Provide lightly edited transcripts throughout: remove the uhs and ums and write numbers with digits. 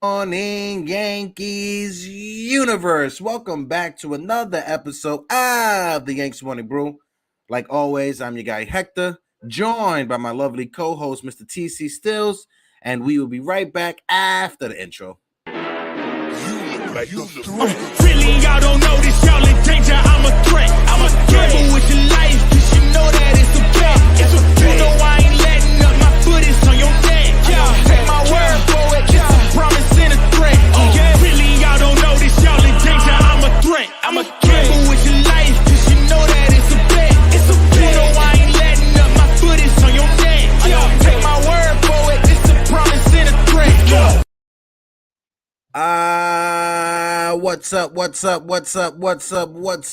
Morning Yankees universe. Welcome back to another episode of the Yankees Morning Brew. Like always, I'm your guy Hector, joined by my lovely co-host Mr. TC Stills, and we will be right back after the intro. Really, y'all don't know this, y'all in danger. I'm a threat. I'm a gamble with your life, cause you know that it's a bet. It's a bet. You know I ain't letting up, my foot is on your neck. Y'all take my word for it, it's a promise and a threat. Really, y'all don't know this, y'all in danger. I'm a threat. I'm a gamble with your life, cause you know that it's a bet. It's a bet. You know I ain't letting up, my foot is on your neck. Y'all take my word for it, it's a promise and a threat. What's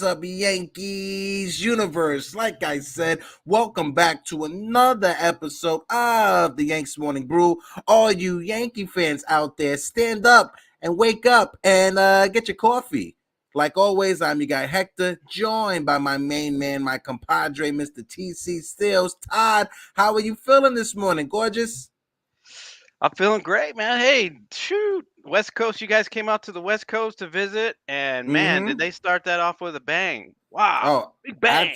up, Yankees universe? Like I said, welcome back to another episode of the Yankees Morning Brew. All you Yankee fans out there, stand up and wake up and get your coffee. Like always, I'm your guy Hector, joined by my main man, my compadre, Mr. TC Stills. Todd, how are you feeling this morning? Gorgeous? I'm feeling great, man. Hey, shoot. West Coast, you guys came out to the West Coast to visit, and man, did they start that off with a bang. Wow. Oh, big bang.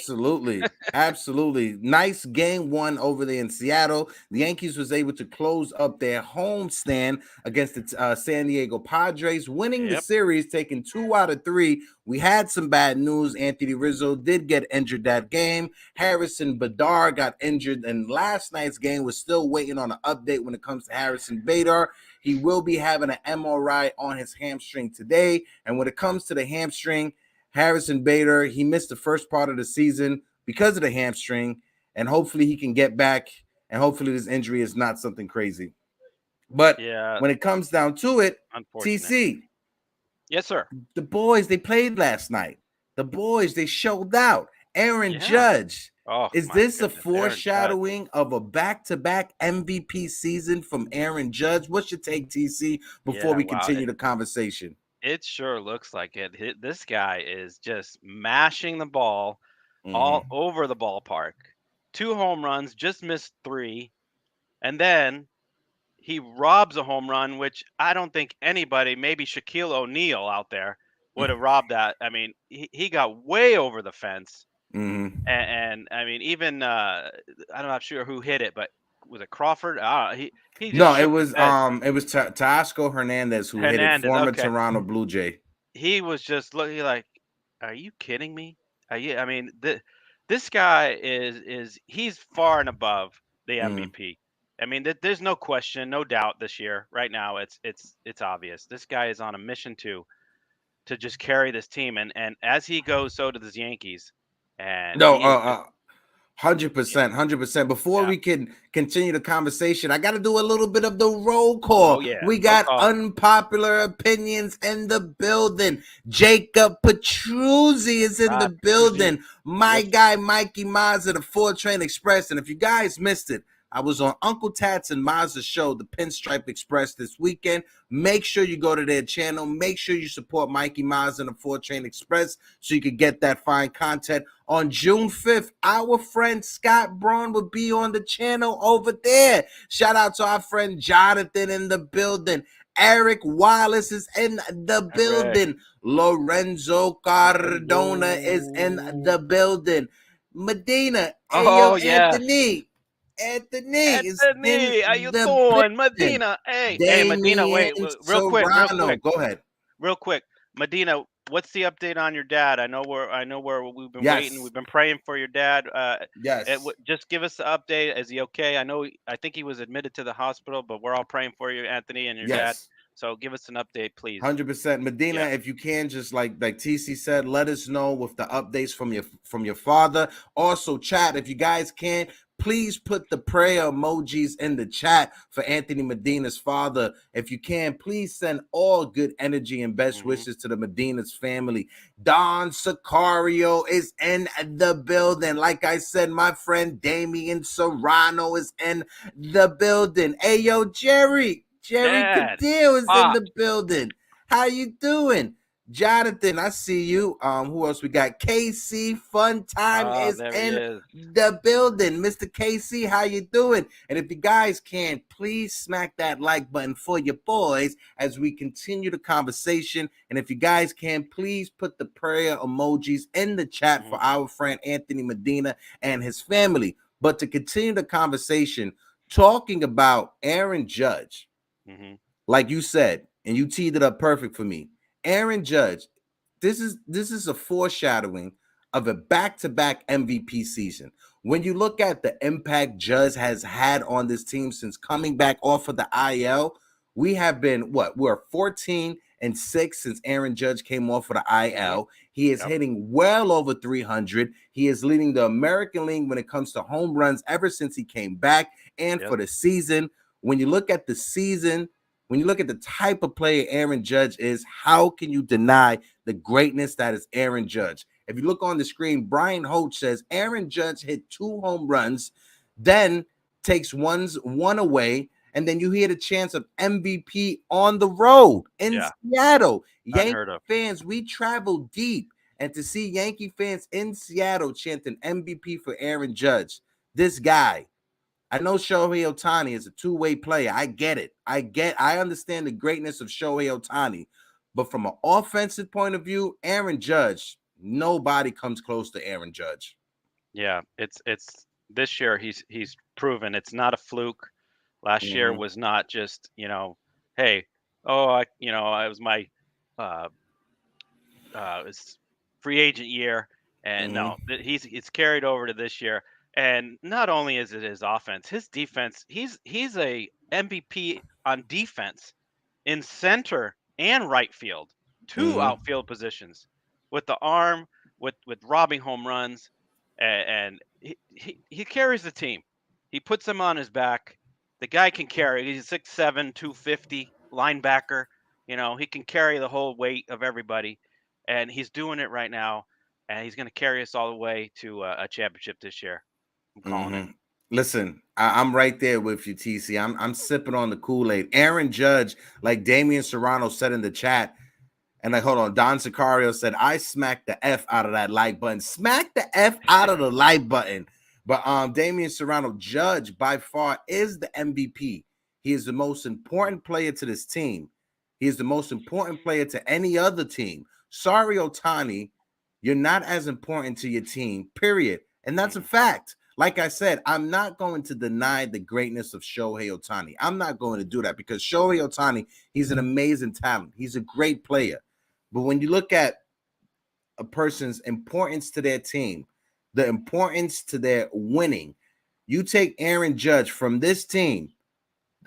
Absolutely. Nice game one over there in Seattle. The Yankees was able to close up their home stand against the San Diego Padres, winning the series, taking 2 out of 3. We had some bad news. Anthony Rizzo did get injured that game. Harrison Bedard got injured, and last night's game was still waiting on an update when it comes to Harrison Bedard. He will be having an MRI on his hamstring today, and when it comes to the hamstring, Harrison Bedard, he missed the first part of the season because of the hamstring, and hopefully he can get back, and hopefully this injury is not something crazy. But when it comes down to it, TC. Yes, sir. The boys, they played last night. The boys, they showed out. Aaron Judge. Oh, is this a foreshadowing of a back-to-back MVP season from Aaron Judge? What's your take, TC, before we continue the conversation? It sure looks like it. This guy is just mashing the ball all over the ballpark. 2 home runs, just missed 3. And then he robs a home run, which I don't think anybody, maybe Shaquille O'Neal out there, would have robbed that. I mean, he got way over the fence. And I mean, even I'm not sure who hit it, but was it Crawford? It was Teoscar Hernandez who hit it, former Toronto Blue Jay. He was just looking like, are you kidding me? I mean, this guy he's far and above the MVP. I mean, there's no question, no doubt this year. Right now, it's obvious. This guy is on a mission to just carry this team, and as he goes, so does the Yankees. And 100%. Before we can continue the conversation, I got to do a little bit of the roll call. We got unpopular opinions in the building. Jacob Petruzzi is in the building. My guy, Mikey Mazza, the 4 Train Express. And if you guys missed it, I was on Uncle Tats and Mazza's show, the Pinstripe Express, this weekend. Make sure you go to their channel. Make sure you support Mikey Mazza and the 4 Train Express so you can get that fine content. On June 5th, our friend Scott Braun will be on the channel over there. Shout out to our friend Jonathan in the building. Eric Wallace is in the building. Lorenzo Cardona is in the building. Medina. Anthony, how you doing? Medina. Hey, Medina, wait, real quick. Go ahead. Real quick. Medina, what's the update on your dad? I know where we've been waiting. We've been praying for your dad. Just give us the update. Is he okay? I think he was admitted to the hospital, but we're all praying for you, Anthony, and your dad. So give us an update, please. 100%. Medina, if you can, just like TC said, let us know with the updates from your father. Also, chat, if you guys can, please put the prayer emojis in the chat for Anthony Medina's father. If you can, please send all good energy and best wishes to the Medina's family. Don Sicario is in the building. Like I said, my friend Damian Serrano is in the building. Hey, yo, Jerry Cadillo is in the building. How you doing? Jonathan, I see you. Who else we got? KC, fun time is in the building. Mr. KC, how you doing? And if you guys can, please smack that like button for your boys as we continue the conversation. And if you guys can, please put the prayer emojis in the chat for our friend Anthony Medina and his family. But to continue the conversation, talking about Aaron Judge, like you said, and you teed it up perfect for me. Aaron Judge, this is a foreshadowing of a back-to-back MVP season. When you look at the impact Judge has had on this team since coming back off of the IL, we have been we're 14-6 since Aaron Judge came off of the IL. He is hitting well over 300. He is leading the American League when it comes to home runs ever since he came back. And for the season, when you look at the season, when you look at the type of player Aaron Judge is, how can you deny the greatness that is Aaron Judge? If you look on the screen, Brian Holt says Aaron Judge hit 2 home runs, then takes one away, and then you hear the chance of MVP on the road in Seattle. Yankee fans, we travel deep, and to see Yankee fans in Seattle chanting MVP for Aaron Judge, this guy. I know Shohei Ohtani is a two-way player. I get it. I understand the greatness of Shohei Ohtani. But from an offensive point of view, Aaron Judge, nobody comes close to Aaron Judge. Yeah, it's this year he's proven it's not a fluke. Last year was not just, hey, it was my it's free agent year, and no, it's carried over to this year. And not only is it his offense, his defense, he's a MVP on defense in center and right field, 2 outfield positions, with the arm, with robbing home runs, and he carries the team. He puts them on his back. The guy can carry. He's 6'7", 250 linebacker. He can carry the whole weight of everybody, and he's doing it right now. And he's going to carry us all the way to a championship this year. I'm calling it. Listen, I'm right there with you, TC. I'm sipping on the Kool-Aid. Aaron Judge, like Damian Serrano said in the chat, and hold on, Don Sicario said, I smacked the F out of that like button. Smack the F out of the like button. But Damian Serrano, Judge by far is the MVP. He is the most important player to this team. He is the most important player to any other team. Sorry, Ohtani, you're not as important to your team, period. And that's a fact. Like I said, I'm not going to deny the greatness of Shohei Ohtani. I'm not going to do that because Shohei Ohtani, he's an amazing talent. He's a great player. But when you look at a person's importance to their team, the importance to their winning, you take Aaron Judge from this team,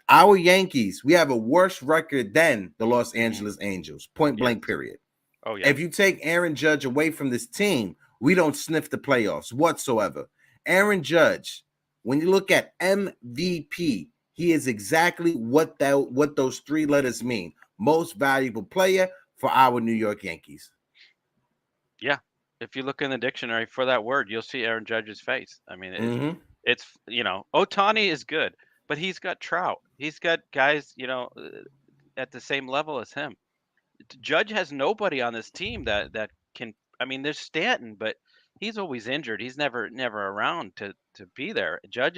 our Yankees, we have a worse record than the Los Angeles Angels, point blank, period. Oh, yeah. If you take Aaron Judge away from this team, we don't sniff the playoffs whatsoever. Aaron Judge, when you look at MVP, he is exactly what those 3 letters mean. Most valuable player for our New York Yankees. Yeah. If you look in the dictionary for that word, you'll see Aaron Judge's face. I mean, it's Ohtani is good, but he's got Trout. He's got guys, at the same level as him. Judge has nobody on this team that can. I mean, there's Stanton, but he's always injured. He's never around to be there. Judge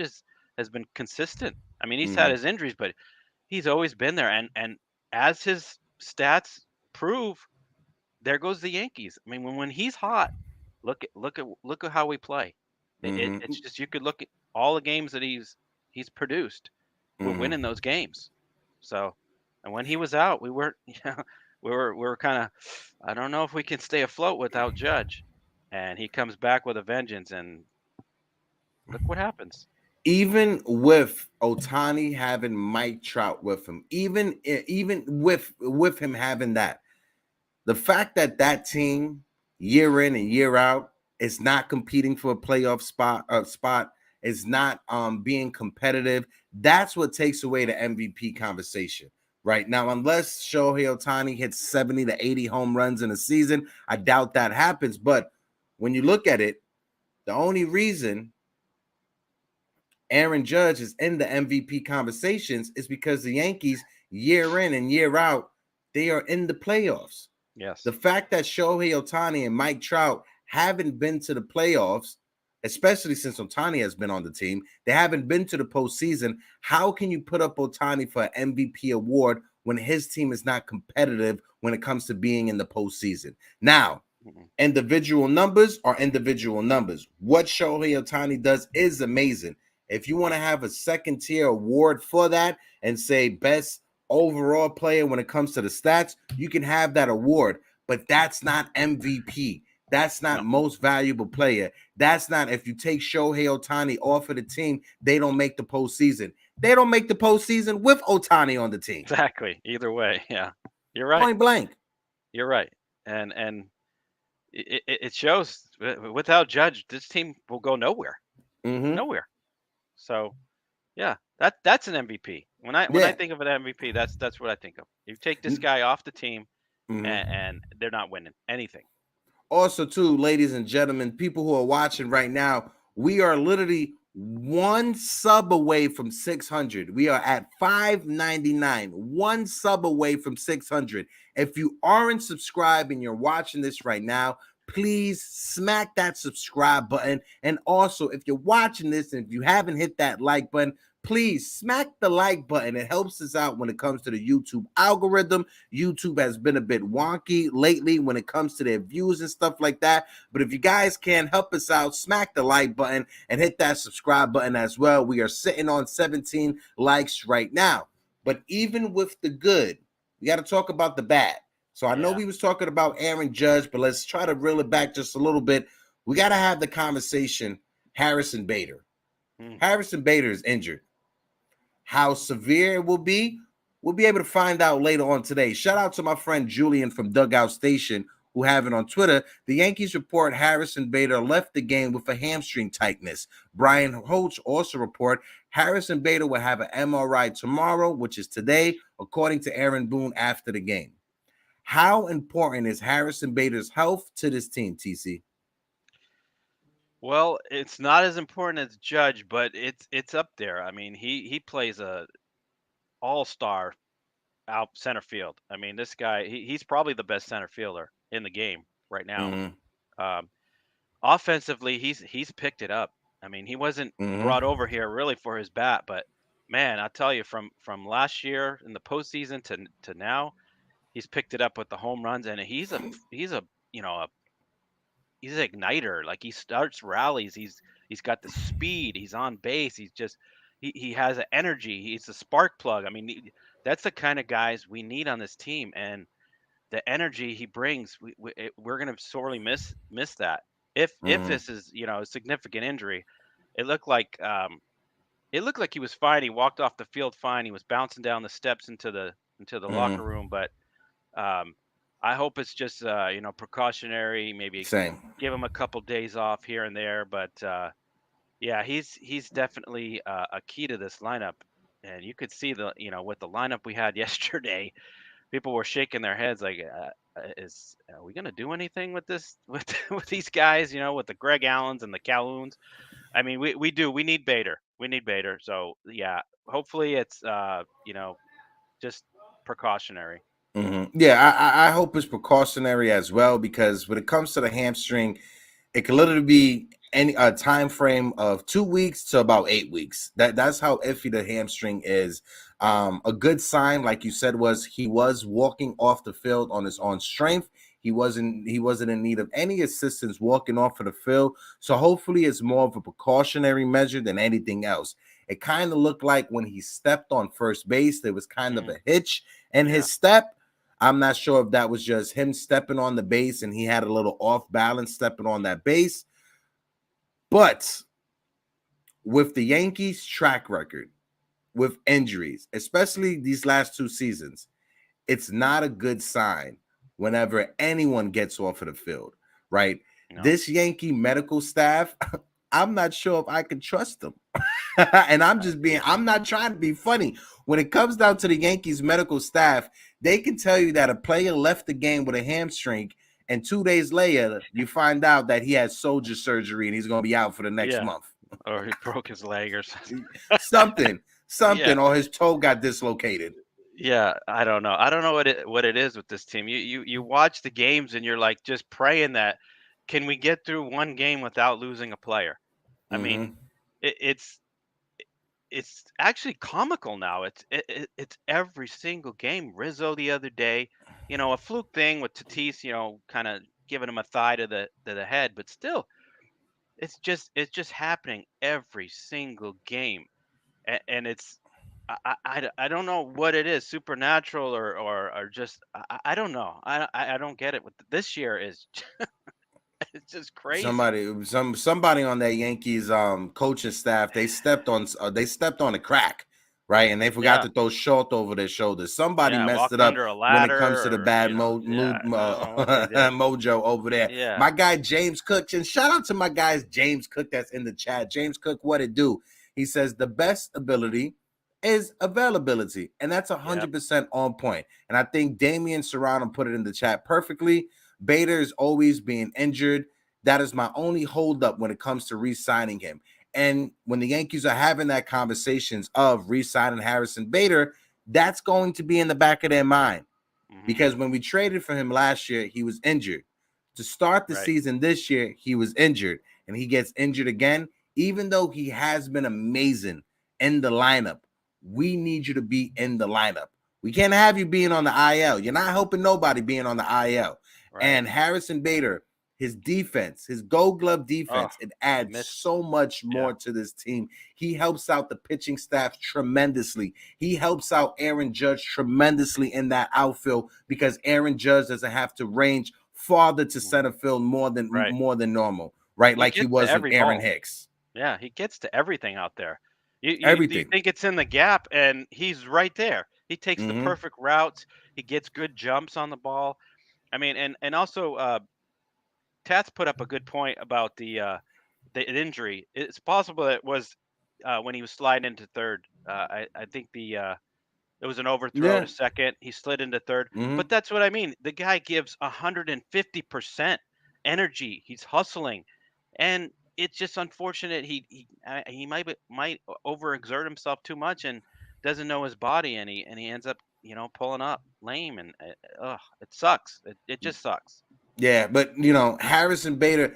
has been consistent. I mean, he's had his injuries, but he's always been there. And as his stats prove, there goes the Yankees. I mean, when he's hot, look at how we play. It's just, you could look at all the games that he's produced. We're winning those games. So, and when he was out, we weren't. We were kind of, I don't know if we can stay afloat without Judge. And he comes back with a vengeance, and look what happens. Even with Ohtani having Mike Trout with him, even with him having that, the fact that team year in and year out is not competing for a playoff spot is not being competitive, that's what takes away the MVP conversation. Right now, unless Shohei Ohtani hits 70 to 80 home runs in a season, I doubt that happens. But when you look at it, the only reason Aaron Judge is in the MVP conversations is because the Yankees, year in and year out, they are in the playoffs. Yes. The fact that Shohei Ohtani and Mike Trout haven't been to the playoffs, especially since Ohtani has been on the team, they haven't been to the postseason. How can you put up Ohtani for an MVP award when his team is not competitive when it comes to being in the postseason? Now, individual numbers are individual numbers. What Shohei Ohtani does is amazing. If you want to have a second tier award for that and say best overall player when it comes to the stats, you can have that award, but that's not MVP. That's not most valuable player. That's not, if you take Shohei Ohtani off of the team, they don't make the postseason. They don't make the postseason with Ohtani on the team. Exactly. Either way, yeah, you're right. Point blank. You're right, and it shows. Without Judge, this team will go nowhere. Nowhere. So, yeah, that's an MVP. When I think of an MVP, that's what I think of. You take this guy off the team, and they're not winning anything. Also, too, ladies and gentlemen, people who are watching right now, we are literally one sub away from 600. We are at 599, one sub away from 600. If you aren't subscribed and you're watching this right now, please smack that subscribe button. And also, if you're watching this and if you haven't hit that like button, please smack the like button. It helps us out when it comes to the YouTube algorithm. YouTube has been a bit wonky lately when it comes to their views and stuff like that. But if you guys can help us out, smack the like button and hit that subscribe button as well. We are sitting on 17 likes right now. But even with the good, we got to talk about the bad. So I know we was talking about Aaron Judge, but let's try to reel it back just a little bit. We got to have the conversation, Harrison Bader. Harrison Bader is injured. How severe it will be, we'll be able to find out later on today. Shout out to my friend Julian from Dugout Station, who have it on Twitter. The Yankees report Harrison Bader left the game with a hamstring tightness. Brian Holtz also report Harrison Bader will have an MRI tomorrow, which is today, according to Aaron Boone after the game. How important is Harrison Bader's health to this team, TC? Well, it's not as important as Judge, but it's up there. I mean, he plays a all-star out center field. I mean, this guy, he's probably the best center fielder in the game right now. Offensively, he's picked it up. I mean, he wasn't brought over here really for his bat, but man, I tell you, from last year in the postseason to now, he's picked it up with the home runs, and he's an igniter. Like, he starts rallies. He's got the speed. He's on base. He has an energy. He's a spark plug. I mean, that's the kind of guys we need on this team, and the energy he brings, we're gonna sorely miss that. If this is a significant injury, it looked like he was fine. He walked off the field fine. He was bouncing down the steps into the locker room, but I hope it's just precautionary. Maybe give him a couple days off here and there. But yeah, he's definitely a key to this lineup. And you could see with the lineup we had yesterday, people were shaking their heads like, are we gonna do anything with this with these guys? With the Greg Allens and the Calhouns. I mean, we do. We need Bader. So yeah, hopefully it's just precautionary. Yeah, I hope it's precautionary as well, because when it comes to the hamstring, it can literally be a time frame of 2 weeks to about 8 weeks. That's how iffy the hamstring is. A good sign, like you said, was he was walking off the field on his own strength. He wasn't in need of any assistance walking off of the field. So hopefully it's more of a precautionary measure than anything else. It kind of looked like when he stepped on first base, there was kind of a hitch in his step. I'm not sure if that was just him stepping on the base and he had a little off balance stepping on that base. But with the Yankees' track record, with injuries, especially these last 2 seasons, it's not a good sign whenever anyone gets off of the field, right? No. This Yankee medical staff, I'm not sure if I can trust them. And I'm not trying to be funny. When it comes down to the Yankees medical staff, they can tell you that a player left the game with a hamstring, and 2 days later, you find out that he had soldier surgery and he's going to be out for the next month. Or he broke his leg or something. something, or his toe got dislocated. Yeah, I don't know. I don't know what it is with this team. You watch the games and you're like just praying that can we get through one game without losing a player? I mean, it, it's it's actually comical now. It's every single game. Rizzo the other day, a fluke thing with Tatis, kind of giving him a thigh to the head, but still, it's just happening every single game, and it's I don't know what it is, supernatural or just I don't know. I don't get it. With this year is it's just crazy. Somebody on that Yankees coaching staff, they stepped on a crack, right? And they forgot Yeah, to throw short over their shoulders. Somebody yeah. messed it Walked up under a when it comes to the ladder, or bad yeah. I don't know what they did. mojo over there. Yeah, My guy James Cook, and shout out to my guys James Cook that's in the chat. James Cook, what it do? He says the best ability is availability, and that's yep. 100% on point. And I think Damian Serrano put it in the chat perfectly. Bader is always being injured. That is my only holdup when it comes to re-signing him. And when the Yankees are having that conversations of re-signing Harrison Bader, that's going to be in the back of their mind. Because when we traded for him last year, he was injured. To start the season this year, he was injured. And he gets injured again. Even though he has been amazing in the lineup, we need you to be in the lineup. We can't have you being on the IL. You're not helping nobody being on the IL. Right. And Harrison Bader, his defense, his gold glove defense, it adds so much more to this team. He helps out the pitching staff tremendously. He helps out Aaron Judge tremendously in that outfield because Aaron Judge doesn't have to range farther to center field more than normal, right? Like he was with Aaron Hicks. Yeah, he gets to everything out there. You think it's in the gap, and he's right there. He takes the perfect routes. He gets good jumps on the ball. I mean, and also Tats put up a good point about the injury. It's possible that it was when he was sliding into third. I think it was an overthrow to second. He slid into third. But that's what I mean. The guy gives 150% energy. He's hustling, and it's just unfortunate he might overexert himself too much and doesn't know his body, and he ends up pulling up lame, and it sucks. It just sucks. Yeah, but Harrison Bader.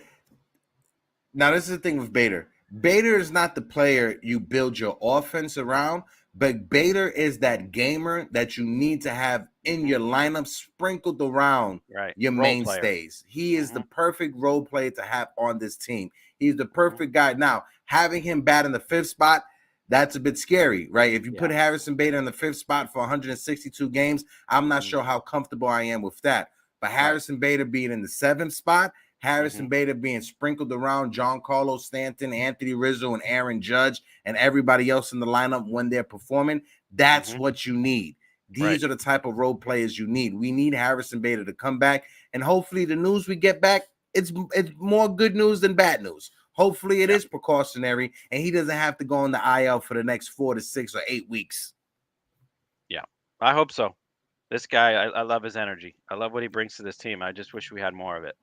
Now this is the thing with Bader. Bader is not the player you build your offense around, but Bader is that gamer that you need to have in your lineup, sprinkled around your mainstays. He is the perfect role player to have on this team. He's the perfect guy. Now, having him bat in the fifth spot, that's a bit scary, right? If you put Harrison Bader in the fifth spot for 162 games, I'm not sure how comfortable I am with that. But Harrison Bader being in the seventh spot, Harrison Bader being sprinkled around Giancarlo Stanton, Anthony Rizzo, and Aaron Judge, and everybody else in the lineup when they're performing, that's what you need. These are the type of role players you need. We need Harrison Bader to come back, and hopefully the news we get back, it's more good news than bad news. Hopefully it is precautionary, and he doesn't have to go on the IL for the next 4 to 6 or 8 weeks. Yeah, I hope so. This guy, I love his energy. I love what he brings to this team. I just wish we had more of it.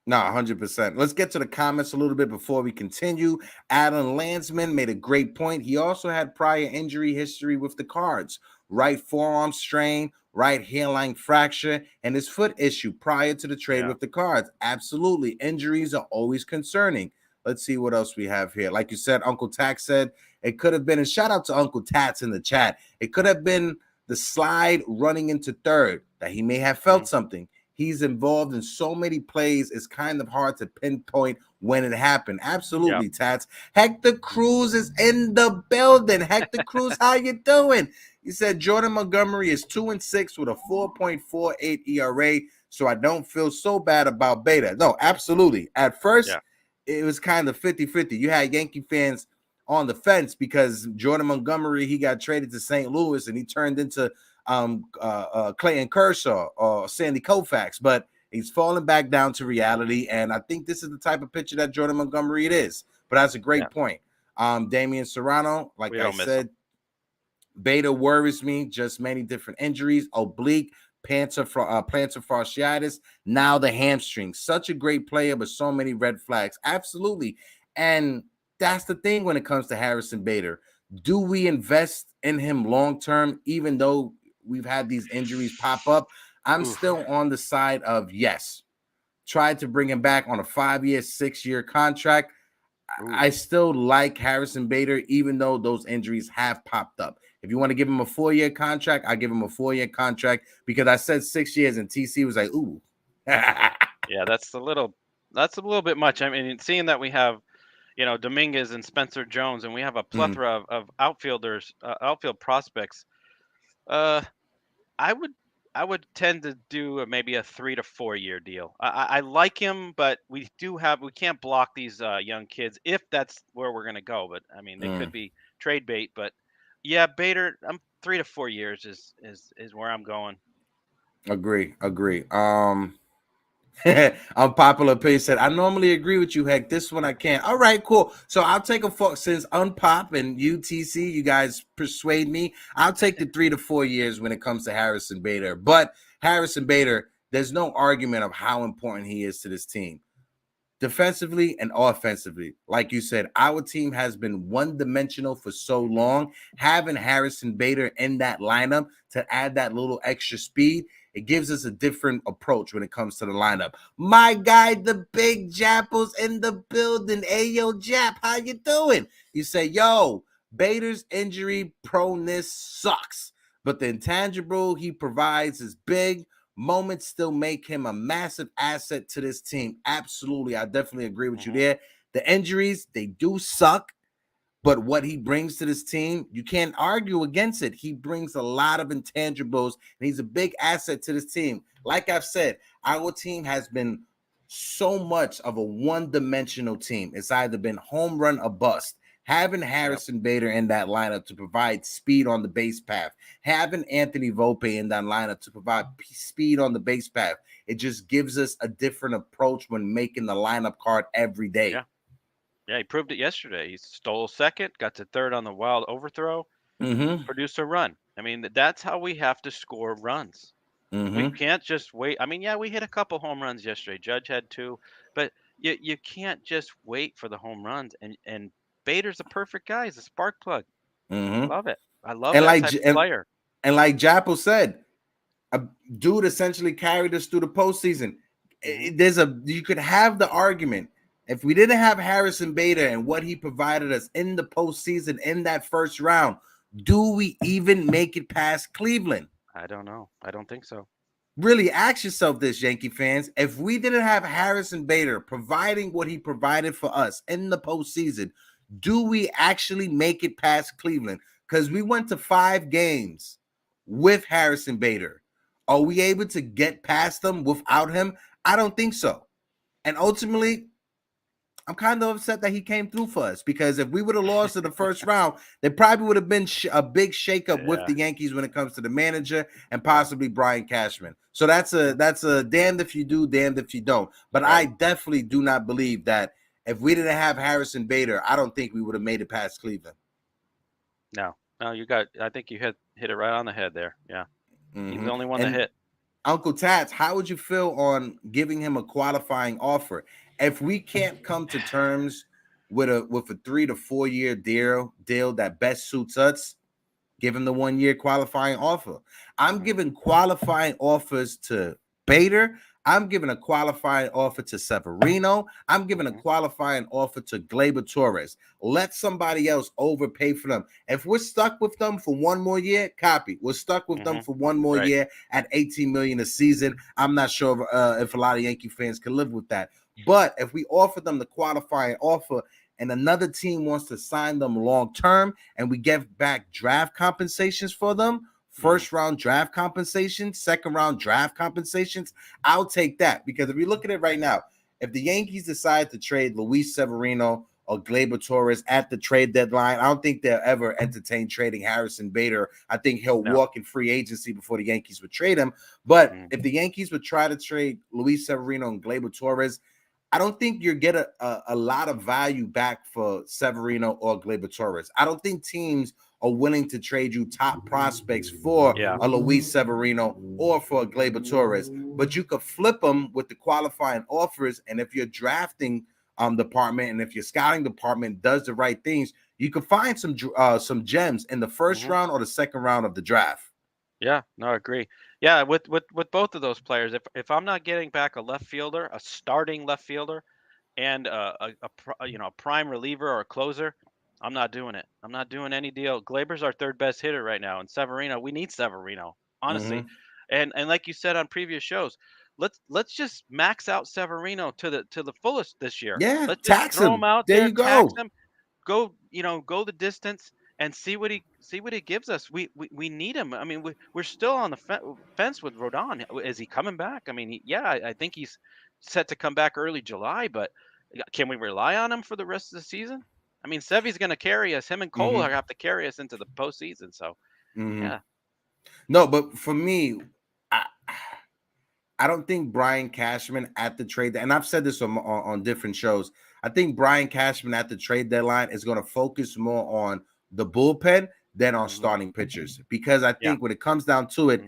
No, 100%. Let's get to the comments a little bit before we continue. Adam Landsman made a great point. He also had prior injury history with the Cards. Right forearm strain, right hairline fracture, and his foot issue prior to the trade with the Cards. Absolutely. Injuries are always concerning. Let's see what else we have here. Like you said, Uncle Tax said it could have been, and shout out to Uncle Tats in the chat. It could have been the slide running into third that he may have felt something. He's involved in so many plays, it's kind of hard to pinpoint when it happened. Absolutely, Tats. Hector Cruz is in the building. Hector Cruz, how you doing? He said Jordan Montgomery is 2-6 with a 4.48 ERA, so I don't feel so bad about Beta. No, absolutely. At first, it was kind of 50-50. You had Yankee fans on the fence because Jordan Montgomery, he got traded to St. Louis, and he turned into Clayton Kershaw or Sandy Koufax, but he's falling back down to reality, and I think this is the type of pitcher that Jordan Montgomery it is. But that's a great point. Damian Serrano, like I said, Beta worries me. Just many different injuries, oblique, plantar fasciitis, now the hamstring. Such a great player, but so many red flags. Absolutely, and that's the thing when it comes to Harrison Bader. Do we invest in him long term, even though we've had these injuries pop up. I'm still on the side of yes. Tried to bring him back on a 5-year, 6-year contract. I still like Harrison Bader, even though those injuries have popped up. If you want to give him a 4-year contract, I give him a 4-year contract because I said 6 years and TC was like, ooh. Yeah, that's a little bit much. I mean, seeing that we have, Dominguez and Spencer Jones, and we have a plethora of outfielders, outfield prospects. I would tend to do maybe a 3 to 4 year deal. I like him, but we can't block these young kids if that's where we're gonna go. But I mean, they could be trade bait. But yeah, Bader, 3 to 4 years is where I'm going. Agree. Unpopular opinion said, I normally agree with you, Heck. This one I can't. All right, cool. So I'll take since Unpop and UTC, you guys persuade me. I'll take the 3 to 4 years when it comes to Harrison Bader. But Harrison Bader, there's no argument of how important he is to this team. Defensively and offensively, like you said, our team has been one-dimensional for so long. Having Harrison Bader in that lineup to add that little extra speed, it gives us a different approach when it comes to the lineup. My guy, the big Japple's in the building. Hey, yo, Jap, how you doing? You say, yo, Bader's injury proneness sucks, but the intangible he provides is big. Moments still make him a massive asset to this team. Absolutely. I definitely agree with you there. The injuries, they do suck, but what he brings to this team, you can't argue against it. He brings a lot of intangibles, and he's a big asset to this team. Like I've said, our team has been so much of a one-dimensional team. It's either been home run or bust. Having Harrison Bader in that lineup to provide speed on the base path, having Anthony Volpe in that lineup to provide speed on the base path, it just gives us a different approach when making the lineup card every day. Yeah, he proved it yesterday. He stole second, got to third on the wild overthrow, produced a run. I mean, that's how we have to score runs. We can't just wait. I mean, yeah, we hit a couple home runs yesterday. Judge had 2, but you can't just wait for the home runs. And Bader's a perfect guy. He's a spark plug. Love it. I love that type of player. And like Japple said, a dude essentially carried us through the postseason. You could have the argument if we didn't have Harrison Bader and what he provided us in the postseason in that first round, do we even make it past Cleveland? I don't know. I don't think so. Really ask yourself this, Yankee fans. If we didn't have Harrison Bader providing what he provided for us in the postseason, do we actually make it past Cleveland? Because we went to 5 games with Harrison Bader. Are we able to get past them without him? I don't think so. And ultimately, I'm kind of upset that he came through for us, because if we would have lost in the first round, there probably would have been a big shakeup with the Yankees when it comes to the manager and possibly Brian Cashman. So that's a damned if you do, damned if you don't. But I definitely do not believe that if we didn't have Harrison Bader, I don't think we would have made it past Cleveland. No, I think you hit it right on the head there. Yeah. He's the only one to hit. Uncle Tats, how would you feel on giving him a qualifying offer? If we can't come to terms with a 3 to 4 year deal that best suits us, give him the 1 year qualifying offer. I'm giving qualifying offers to Bader. I'm giving a qualifying offer to Severino. I'm giving a qualifying offer to Gleyber Torres. Let somebody else overpay for them. If we're stuck with them for 1 more year, copy. We're stuck with them for 1 more year at $18 million a season. I'm not sure if a lot of Yankee fans can live with that. But if we offer them the qualifying offer and another team wants to sign them long term and we get back draft compensations for them, first round draft compensations, second round draft compensations, I'll take that. Because if you look at it right now, if the Yankees decide to trade Luis Severino or Gleyber Torres at the trade deadline, I don't think they'll ever entertain trading Harrison Bader. I think he'll walk in free agency before the Yankees would trade him. But if the Yankees would try to trade Luis Severino and Gleyber Torres, I don't think you get a lot of value back for Severino or Gleyber Torres. I don't think teams are willing to trade you top prospects for a Luis Severino or for a Gleyber Torres. But you could flip them with the qualifying offers, and if your drafting department and if your scouting department does the right things, you could find some gems in the first round or the second round of the draft. Yeah, no, I agree. Yeah, with both of those players, if I'm not getting back a left fielder, a starting left fielder, and a prime reliever or a closer, I'm not doing it. I'm not doing any deal. Glaber's our third best hitter right now, and Severino, we need Severino, honestly. And like you said on previous shows, let's just max out Severino to the fullest this year. Yeah, Let's just tax throw him him. out There there, you tax go. him, go the distance and see what he gives us. We need him. I mean, we're still on the fence with Rodon. Is he coming back? I mean, I think he's set to come back early July, but can we rely on him for the rest of the season? I mean, Sevy's going to carry us. Him and Cole are have to carry us into the postseason. So, yeah. No, but for me, I don't think Brian Cashman at the trade, and I've said this on different shows, I think Brian Cashman at the trade deadline is going to focus more on the bullpen than on starting pitchers. Because I think when it comes down to it,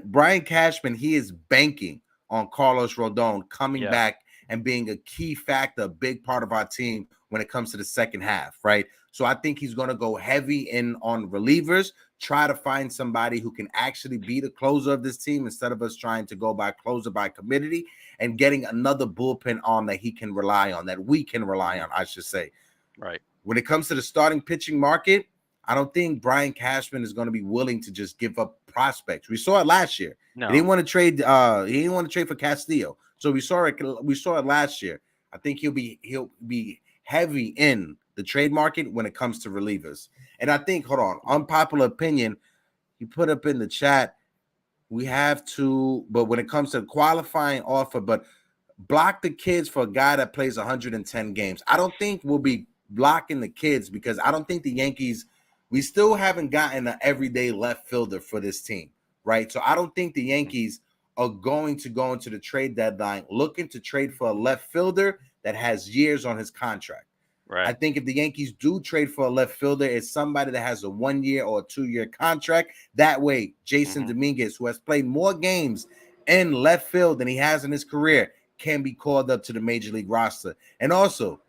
Brian Cashman, he is banking on Carlos Rodon coming back and being a key factor, a big part of our team when it comes to the second half, right? So I think he's going to go heavy in on relievers, try to find somebody who can actually be the closer of this team instead of us trying to go by closer by committee, and getting another bullpen arm that he can rely on, that we can rely on, I should say. Right. When it comes to the starting pitching market, I don't think Brian Cashman is going to be willing to just give up prospects. We saw it last year. No. He didn't want to trade. He didn't want to trade for Castillo. So we saw it. We saw it last year. I think he'll be heavy in the trade market when it comes to relievers. And I think, hold on, unpopular opinion, you put up in the chat, we have to, but when it comes to qualifying offer, but block the kids for a guy that plays 110 games. I don't think we'll be blocking the kids because I don't think the Yankees, we still haven't gotten an everyday left fielder for this team, right? So I don't think the Yankees are going to go into the trade deadline looking to trade for a left fielder that has years on his contract. Right. I think if the Yankees do trade for a left fielder, it's somebody that has a 1 year or a 2 year contract. That way, Jason Dominguez, who has played more games in left field than he has in his career, can be called up to the major league roster. And also,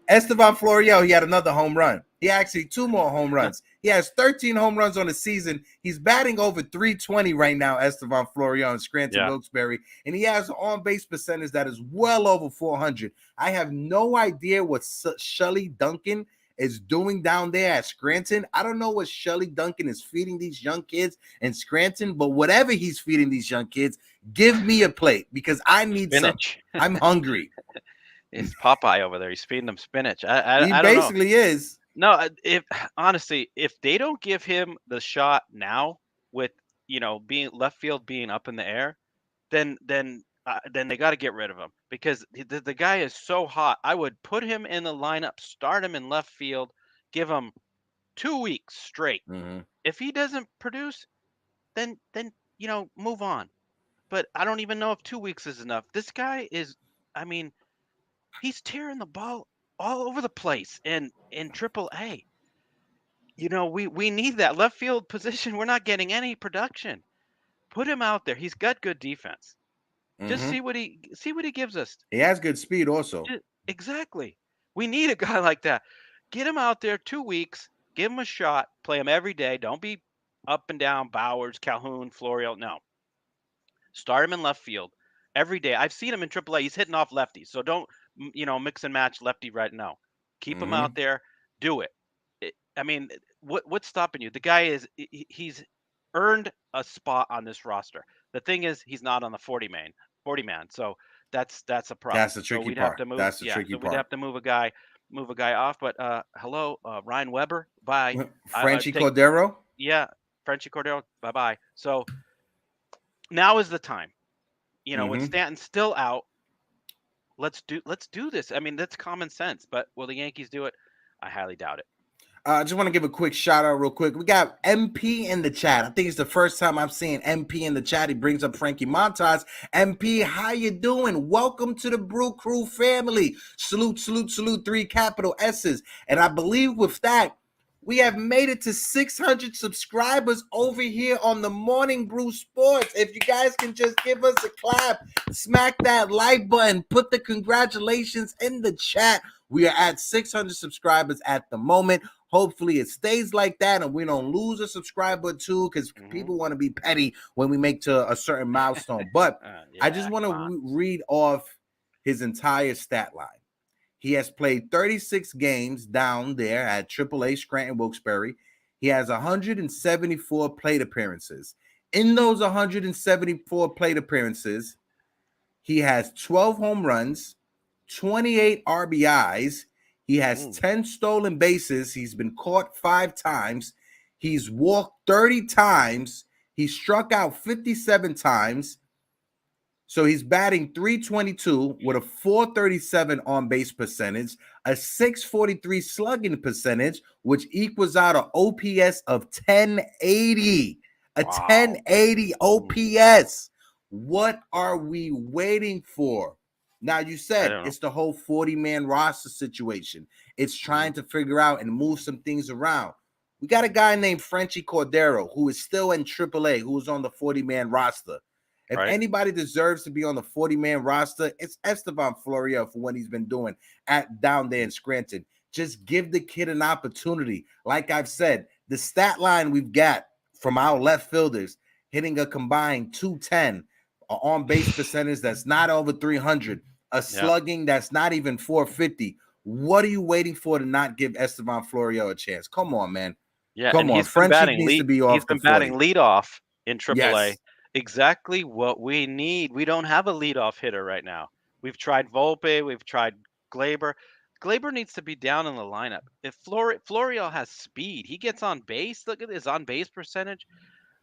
Estevan Florial, he had another home run. He actually 2 more home runs. He has 13 home runs on the season. He's batting over 320 right now, Estevan Florial in Scranton Wilkes-Barre, and he has an on-base percentage that is well over 400. I have no idea what Shelley Duncan is doing down there at Scranton. I don't know what Shelley Duncan is feeding these young kids in Scranton, but whatever he's feeding these young kids, give me a plate because I need spinach. Some. I'm hungry. It's Popeye over there. He's feeding them spinach. He I basically is. No, if honestly, if they don't give him the shot now, with being left field being up in the air, then they got to get rid of him because the guy is so hot. I would put him in the lineup, start him in left field, give him 2 weeks straight. If he doesn't produce, then move on. But I don't even know if 2 weeks is enough. This guy is, I mean, he's tearing the ball all over the place in AAA. We need that left field position. We're not getting any production. Put him out there. He's got good defense. Just see what he gives us. He has good speed also. Exactly. We need a guy like that. Get him out there 2 weeks. Give him a shot. Play him every day. Don't be up and down Bowers, Calhoun, Florial. No. Start him in left field every day. I've seen him in AAA. He's hitting off lefties. So don't mix and match lefty right now. Keep him out there. Do it. I mean, what's stopping you? The guy he's earned a spot on this roster. The thing is, he's not on the 40 man. So that's a problem. That's the tricky part. That's the tricky part. We'd have to move a guy off. But hello, Ryan Weber. Bye. Frenchie Cordero. Yeah, Frenchie Cordero. Bye. So now is the time. When Stanton's still out, let's do this. I mean, that's common sense. But will the Yankees do it? I highly doubt it. I just want to give a quick shout out real quick. We got MP in the chat. I think it's the first time I'm seeing MP in the chat. He brings up Frankie Montas. MP, how you doing? Welcome to the Brew Crew family. Salute, 3 capital S's. And I believe with that, we have made it to 600 subscribers over here on the Morning Brew Sports. If you guys can just give us a clap, smack that like button, put the congratulations in the chat. We are at 600 subscribers at the moment. Hopefully it stays like that and we don't lose a subscriber too, because people want to be petty when we make to a certain milestone. But I just want to read off his entire stat line. He has played 36 games down there at AAA Scranton Wilkes-Barre. He has 174 plate appearances. In those 174 plate appearances, he has 12 home runs, 28 RBIs. He has 10 stolen bases. He's been caught 5 times. He's walked 30 times. He struck out 57 times. So he's batting .322 with a .437 on-base percentage, a .643 slugging percentage, which equals out an OPS of 1080. A 1080 OPS. What are we waiting for? Now, you said it's the whole 40-man roster situation. It's trying to figure out and move some things around. We got a guy named Frenchie Cordero, who is still in AAA, who is on the 40-man roster. If anybody deserves to be on the 40-man roster, it's Estevan Florial for what he's been doing down there in Scranton. Just give the kid an opportunity. Like I've said, the stat line we've got from our left fielders hitting a combined .210, an on-base percentage that's not over 300, a slugging that's not even .450. What are you waiting for to not give Estevan Florial a chance? Come on, man. Yeah, come on. Frenchie needs to be off. He's been batting leadoff in AAA. Yes. Exactly what we need. We don't have a leadoff hitter right now. We've tried Volpe. We've tried Glaber. Glaber needs to be down in the lineup. If Florial has speed, he gets on base. Look at his on-base percentage.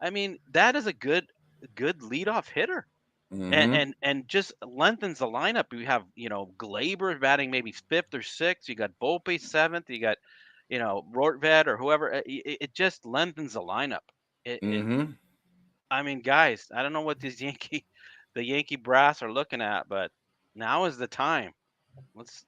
I mean, that is a good leadoff hitter. And just lengthens the lineup. We have, Glaber batting maybe 5th or 6th. You got Volpe 7th. You got, Rortvedt or whoever. It just lengthens the lineup. I mean, guys, I don't know what the Yankee brass are looking at, but now is the time. Let's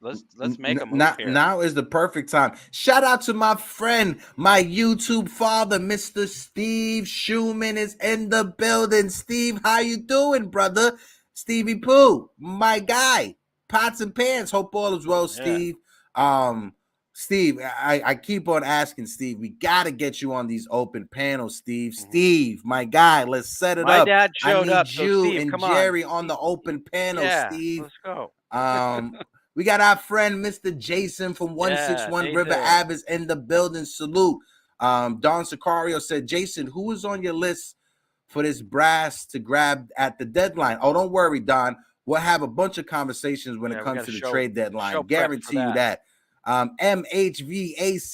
make a move here. Now is the perfect time. Shout out to my friend, my YouTube father, Mr. Steve Schumann is in the building. Steve, how you doing, brother? Stevie Pooh, my guy. Pots and pans. Hope all is well, Steve. Steve, I keep on asking Steve, we got to get you on these open panels, Steve. Steve, my guy, let's set it up. My dad showed up. You Steve, and Jerry on the open panel, Steve. Let's go. We got our friend, Mr. Jason from 161 River Ave is in the building. Salute. Don Sicario said, Jason, who is on your list for this brass to grab at the deadline? Oh, don't worry, Don. We'll have a bunch of conversations when it comes to the trade deadline. Guarantee you that. MHVACR,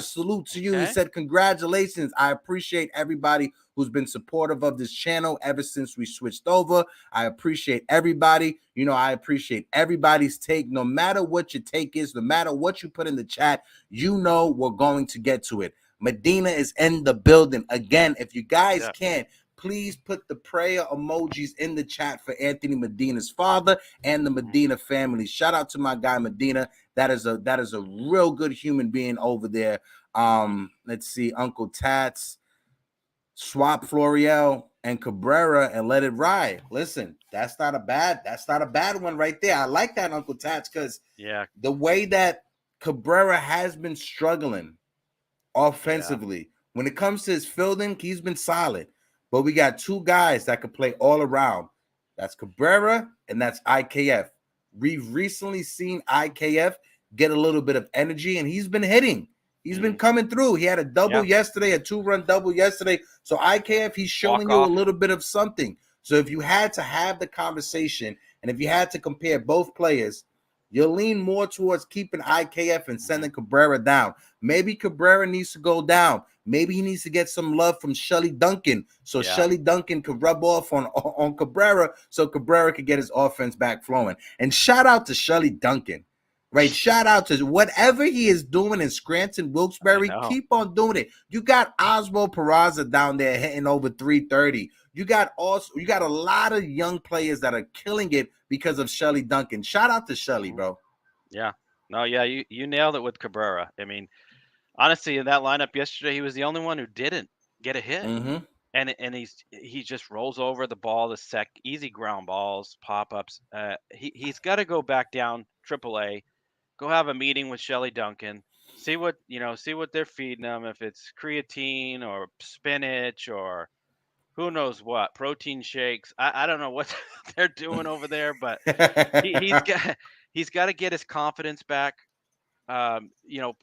salute to you. He said, congratulations. I appreciate everybody who's been supportive of this channel ever since we switched over. I appreciate everybody. I appreciate everybody's take. No matter what your take is, no matter what you put in the chat, we're going to get to it. Medina is in the building. Again, if you guys can, please put the prayer emojis in the chat for Anthony Medina's father and the Medina family. Shout out to my guy Medina. That is a real good human being over there. Let's see, Uncle Tats, swap Florial and Cabrera and let it ride. Listen, that's not a bad one right there. I like that, Uncle Tats, because the way that Cabrera has been struggling offensively, when it comes to his fielding, he's been solid. But we got 2 guys that can play all around. That's Cabrera and that's IKF. We've recently seen IKF get a little bit of energy, and he's been hitting. He's been coming through. He had a double yesterday, a 2-run double yesterday. So IKF, he's showing you a little bit of something. So if you had to have the conversation, and if you had to compare both players, you'll lean more towards keeping IKF and sending Cabrera down. Maybe Cabrera needs to go down. Maybe he needs to get some love from Shelly Duncan, so Shelly Duncan could rub off on Cabrera, so Cabrera could get his offense back flowing. And shout out to Shelly Duncan, right? Shout out to whatever he is doing in Scranton, Wilkes-Barre. Keep on doing it. You got Oswald Peraza down there hitting over 330. You got a lot of young players that are killing it because of Shelly Duncan. Shout out to Shelly, bro. You nailed it with Cabrera. I mean, honestly, in that lineup yesterday, he was the only one who didn't get a hit. And he just rolls over the ball, the easy ground balls, pop-ups. He's got to go back down AAA, go have a meeting with Shelly Duncan, See what they're feeding them. If it's creatine or spinach or who knows what, protein shakes. I don't know what they're doing over there, but he's got to get his confidence back. You know,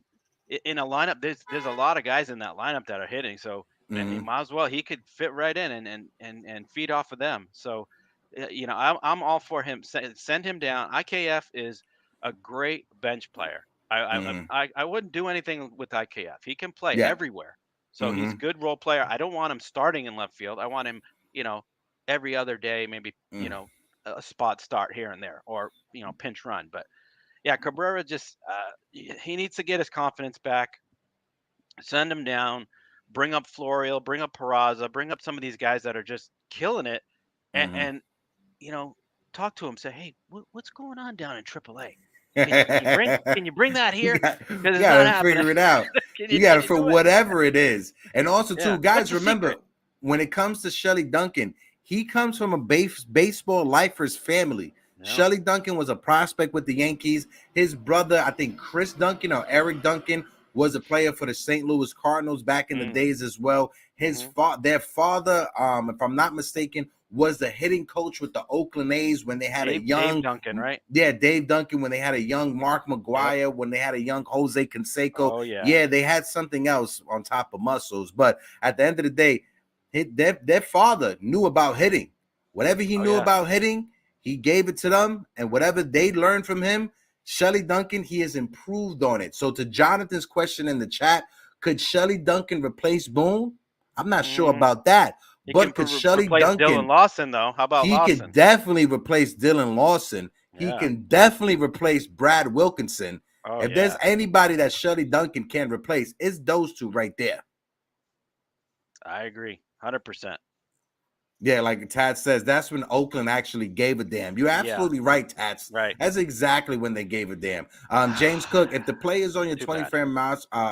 in a lineup, there's a lot of guys in that lineup that are hitting. So he might as well. He could fit right in and feed off of them. So, I'm all for him. Send him down. IKF is a great bench player. I wouldn't do anything with IKF. He can play Yeah. everywhere. So he's a good role player. I don't want him starting in left field. I want him, every other day, maybe, a spot start here and there, or, pinch run. But yeah, Cabrera just he needs to get his confidence back. Send him down. Bring up Florial. Bring up Peraza. Bring up some of these guys that are just killing it, and talk to him. Say, hey, what's going on down in AAA? Can you bring that here? Because you gotta figure it out. You gotta for whatever it is. And also, too, guys, remember when it comes to Shelly Duncan, he comes from a baseball lifers family. Yeah. Shelly Duncan was a prospect with the Yankees. His brother, I think Chris Duncan or Eric Duncan, was a player for the St. Louis Cardinals back in the days as well. His their father, if I'm not mistaken, was the hitting coach with the Oakland A's when they had a young Dave Duncan, right? Yeah, Dave Duncan, when they had a young Mark McGuire, when they had a young Jose Canseco. Oh, yeah, they had something else on top of muscles. But at the end of the day, their father knew about hitting. Whatever he knew about hitting, he gave it to them. And whatever they learned from him, Shelly Duncan, he has improved on it. So to Jonathan's question in the chat, could Shelly Duncan replace Boone? I'm not sure about that. But could Shelly Duncan Dylan Lawson, though? How about Lawson? He could definitely replace Dylan Lawson. He can definitely replace Brad Wilkinson. If there's anybody that Shelly Duncan can replace, it's those two right there. I agree, 100%. Yeah, like Tats says, that's when Oakland actually gave a damn. You're absolutely right, Tats. Right. That's exactly when they gave a damn. James Cook, if the players on your 24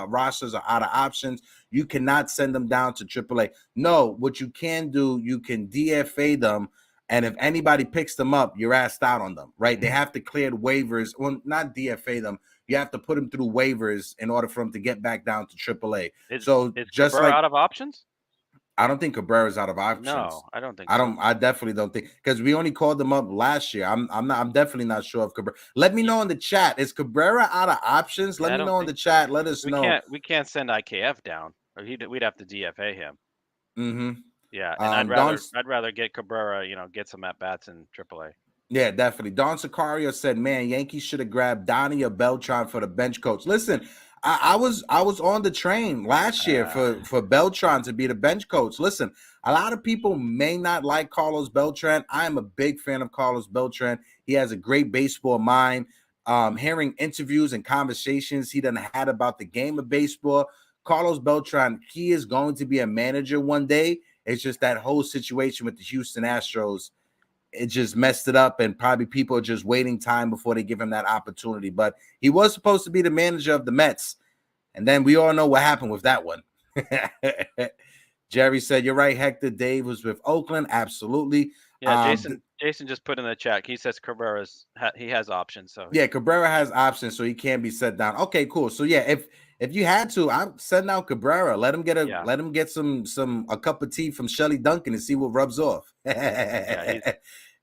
rosters are out of options, you cannot send them down to AAA. No, what you can do, you can DFA them, and if anybody picks them up, you're asked out on them, right? They have to clear the waivers. Well, not DFA them. You have to put them through waivers in order for them to get back down to AAA. Is just Cabrera out of options? I don't think Cabrera's out of options. No, I don't think. I definitely don't think, because we only called them up last year. I'm definitely not sure if Cabrera. Let me know in the chat. Is Cabrera out of options? Let me know in the chat. Let us know. We can't send IKF down, or we'd have to DFA him. Mm-hmm. Yeah, and I'd rather get Cabrera. Get some at bats in AAA. Yeah, definitely. Don Sicario said, "Man, Yankees should have grabbed Donnie or Beltran for the bench coach." Listen. I was on the train last year for Beltran to be the bench coach. Listen, a lot of people may not like Carlos Beltran. I am a big fan of Carlos Beltran. He has a great baseball mind. Hearing interviews and conversations he done had about the game of baseball, Carlos Beltran, he is going to be a manager one day. It's just that whole situation with the Houston Astros, it just messed it up, and probably people are just waiting time before they give him that opportunity. But he was supposed to be the manager of the Mets, and then we all know what happened with that one. Jerry said, "You're right, Hector. Dave was with Oakland. Absolutely." Yeah, Jason just put in the chat. He says he has options. So yeah, Cabrera has options, so he can't be set down. Okay, cool. So yeah, if you had to, I'd send out Cabrera. Let him get a cup of tea from Shelly Duncan and see what rubs off.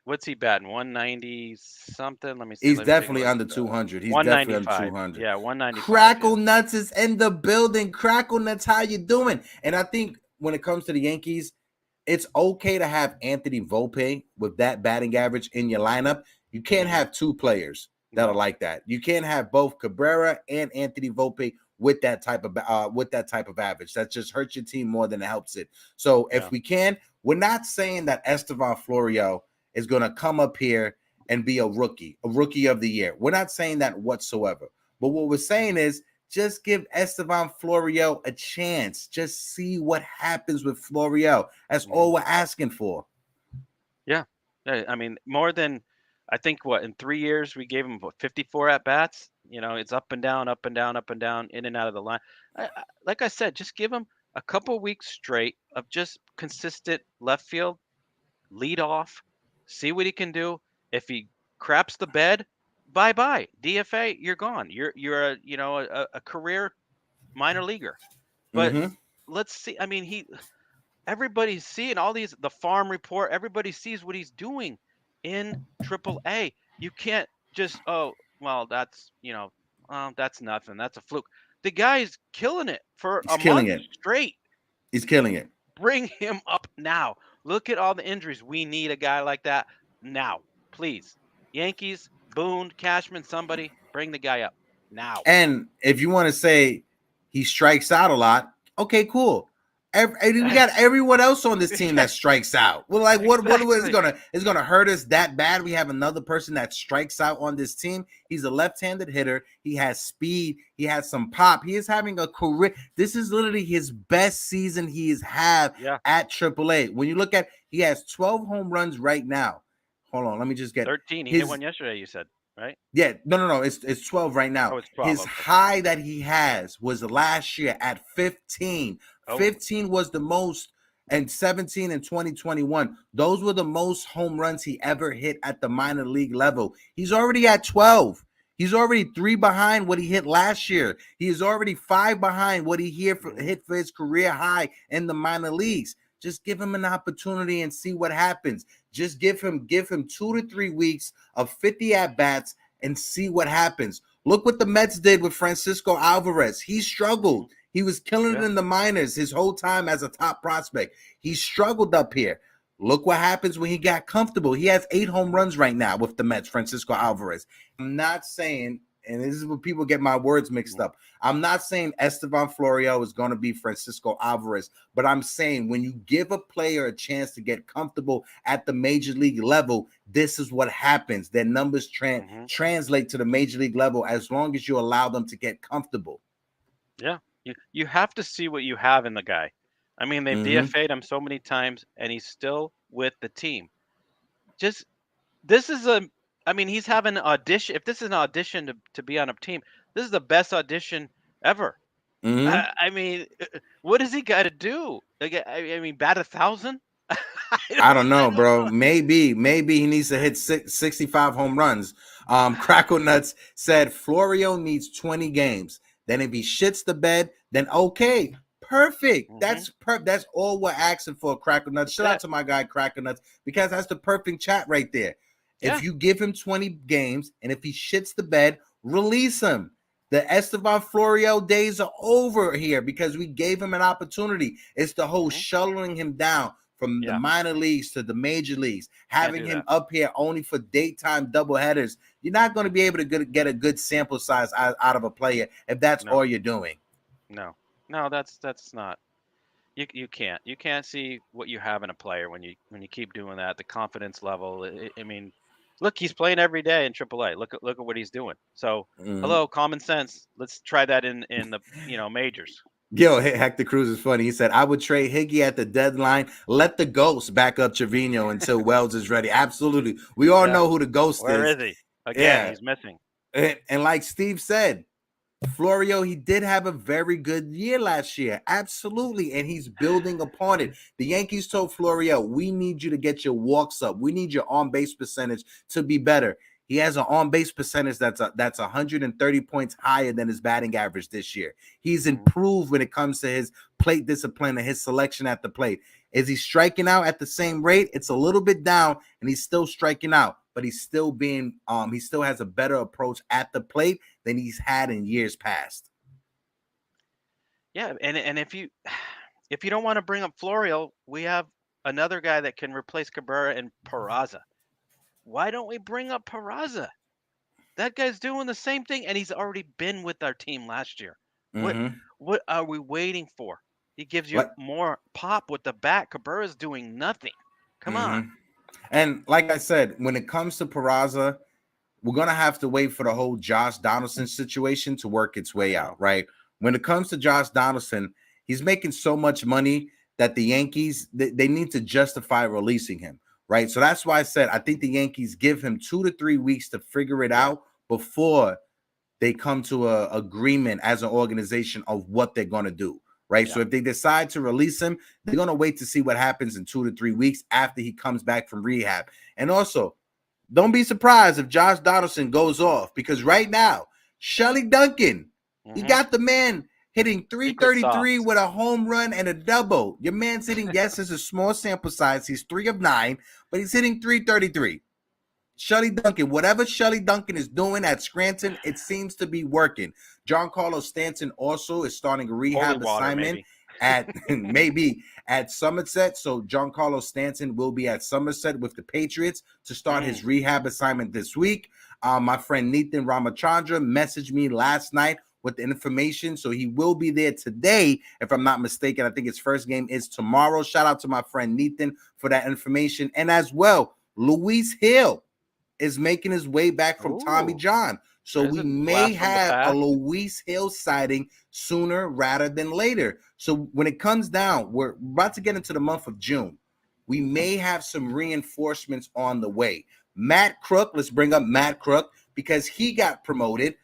What's he batting? 190 something. Let me see. He's definitely under 200. He's definitely under 200. Yeah, 195. Crackle Nuts is in the building. Crackle Nuts, how you doing? And I think when it comes to the Yankees, it's okay to have Anthony Volpe with that batting average in your lineup. You can't have two players that are like that. You can't have both Cabrera and Anthony Volpe with that type of average. That just hurts your team more than it helps it. So if we can, we're not saying that Estevan Florial is going to come up here and be a rookie of the year. We're not saying that whatsoever. But what we're saying is just give Estevan Florial a chance. Just see what happens with Florial. That's all we're asking for. Yeah. I mean, more than, I think, in 3 years, we gave him 54 at-bats. It's up and down, up and down, up and down, in and out of the line. Like I said, just give him a couple weeks straight of just consistent left field, lead off, see what he can do. If he craps the bed, bye-bye. DFA, you're gone. You're a career minor leaguer. But let's see. I mean, everybody's seeing the farm report. Everybody sees what he's doing in AAA. You can't just, that's that's nothing. That's a fluke. The guy's killing it for a month straight. He's killing it. Bring him up now. Look at all the injuries. We need a guy like that now, please. Yankees, Boone, Cashman, somebody, bring the guy up now. And if you want to say he strikes out a lot, okay, cool. We got everyone else on this team that strikes out. Well, like what is gonna hurt us that bad? We have another person that strikes out on this team. He's a left-handed hitter. He has speed. He has some pop. He is having a career. This is literally his best season he has had at AAA. When you look at, he has 12 home runs right now. Hold on, let me just get 13. He hit one yesterday, you said, right? Yeah, no. It's 12 right now. Oh, it's 12. His high that he has was last year at 15. 15 was the most, and 17 in 2021. Those were the most home runs he ever hit at the minor league level. He's already at 12. He's already 3 behind what he hit last year. He is already 5 behind what he hit for his career high in the minor leagues. Just give him an opportunity and see what happens. Just give him 2 to 3 weeks of 50 at-bats and see what happens. Look what the Mets did with Francisco Alvarez. He struggled. He was killing it in the minors his whole time as a top prospect. He struggled up here. Look what happens when he got comfortable. He has 8 home runs right now with the Mets, Francisco Alvarez. I'm not saying, and this is where people get my words mixed up, I'm not saying Estevan Florial is going to be Francisco Alvarez, but I'm saying when you give a player a chance to get comfortable at the major league level, this is what happens. Their numbers translate to the major league level as long as you allow them to get comfortable. Yeah. You have to see what you have in the guy. I mean, they've DFA'd him so many times, and he's still with the team. He's having an audition. If this is an audition to be on a team, this is the best audition ever. I mean, what does he got to do? I mean, bat 1,000? I don't know, bro. Maybe he needs to hit 65 home runs. Crackle Nuts said Florio needs 20 games. Then if he shits the bed, then okay, perfect. That's all we're asking for, Crackle Nuts. Shout out to my guy Crackle Nuts, because that's the perfect chat right there. If you give him 20 games and if he shits the bed, release him. The Estevan Florio days are over here because we gave him an opportunity. It's the whole shuttling him down from the minor leagues to the major leagues, having him up here only for daytime doubleheaders. You're not going to be able to get a good sample size out of a player if that's all you're doing. No, that's not. You can't see what you have in a player when you keep doing that. The confidence level. I mean, look, he's playing every day in AAA. Look at what he's doing. So hello, common sense. Let's try that in the majors. Yo, Hector Cruz is funny. He said, I would trade Higgy at the deadline. Let the ghost back up Trevino until Wells is ready. Absolutely. We all know who the ghost is. Where is he? Again, he's missing. And like Steve said, Florio, he did have a very good year last year. Absolutely. And he's building upon it. The Yankees told Florio, we need you to get your walks up. We need your on-base percentage to be better. He has an on-base percentage that's 130 points higher than his batting average this year. He's improved when it comes to his plate discipline and his selection at the plate. Is he striking out at the same rate? It's a little bit down, and he's still striking out, but he's still being he still has a better approach at the plate than he's had in years past. Yeah, and if you don't want to bring up Florio, we have another guy that can replace Cabrera and Peraza. Why don't we bring up Peraza? That guy's doing the same thing, and he's already been with our team last year. What are we waiting for? He gives you more pop with the bat. Cabrera's doing nothing. Come on. And like I said, when it comes to Peraza, we're going to have to wait for the whole Josh Donaldson situation to work its way out, right? When it comes to Josh Donaldson, he's making so much money that the Yankees, they need to justify releasing him. Right. So that's why I said I think the Yankees give him 2 to 3 weeks to figure it out before they come to an agreement as an organization of what they're going to do. Right. So if they decide to release him, they're going to wait to see what happens in 2 to 3 weeks after he comes back from rehab. And also, Don't be surprised if Josh Donaldson goes off, because right now, Shelly Duncan, he got the man hitting 333 with a home run and a double. Your man's hitting, yes, it's a small sample size. He's 3 of 9, but he's hitting 333. Shelly Duncan, whatever Shelly Duncan is doing at Scranton, it seems to be working. Giancarlo Stanton also is starting a rehab assignment at maybe at Somerset. So Giancarlo Stanton will be at Somerset with the Patriots to start his rehab assignment this week. My friend Nathan Ramachandra messaged me last night with the information, so he will be there today, if I'm not mistaken. I think his first game is tomorrow. Shout out to my friend Nathan for that information. And as well, Luis Hill is making his way back from Tommy John. So we may have a Luis Hill sighting sooner rather than later. So when it comes down, we're about to get into the month of June. We may have some reinforcements on the way. Matt Crook, let's bring up Matt Crook, because he got promoted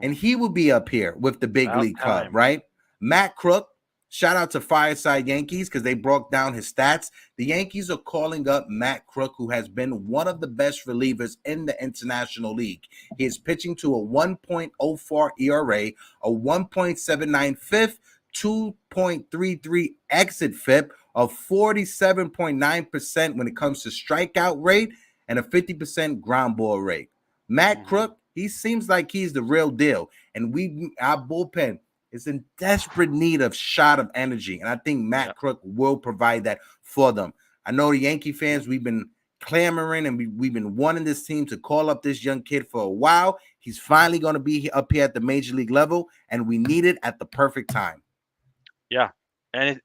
and he will be up here with the big league club, right? Matt Crook, shout out to Fireside Yankees because they broke down his stats. The Yankees are calling up Matt Crook, who has been one of the best relievers in the International League. He is pitching to a 1.04 ERA, a 1.79 FIP, 2.33 exit FIP, a 47.9% when it comes to strikeout rate, and a 50% ground ball rate. Matt Crook, he seems like he's the real deal. And our bullpen is in desperate need of shot of energy. And I think Matt Crook will provide that for them. I know the Yankee fans, we've been clamoring and we've been wanting this team to call up this young kid for a while. He's finally going to be up here at the major league level, and we need it at the perfect time. Yeah. And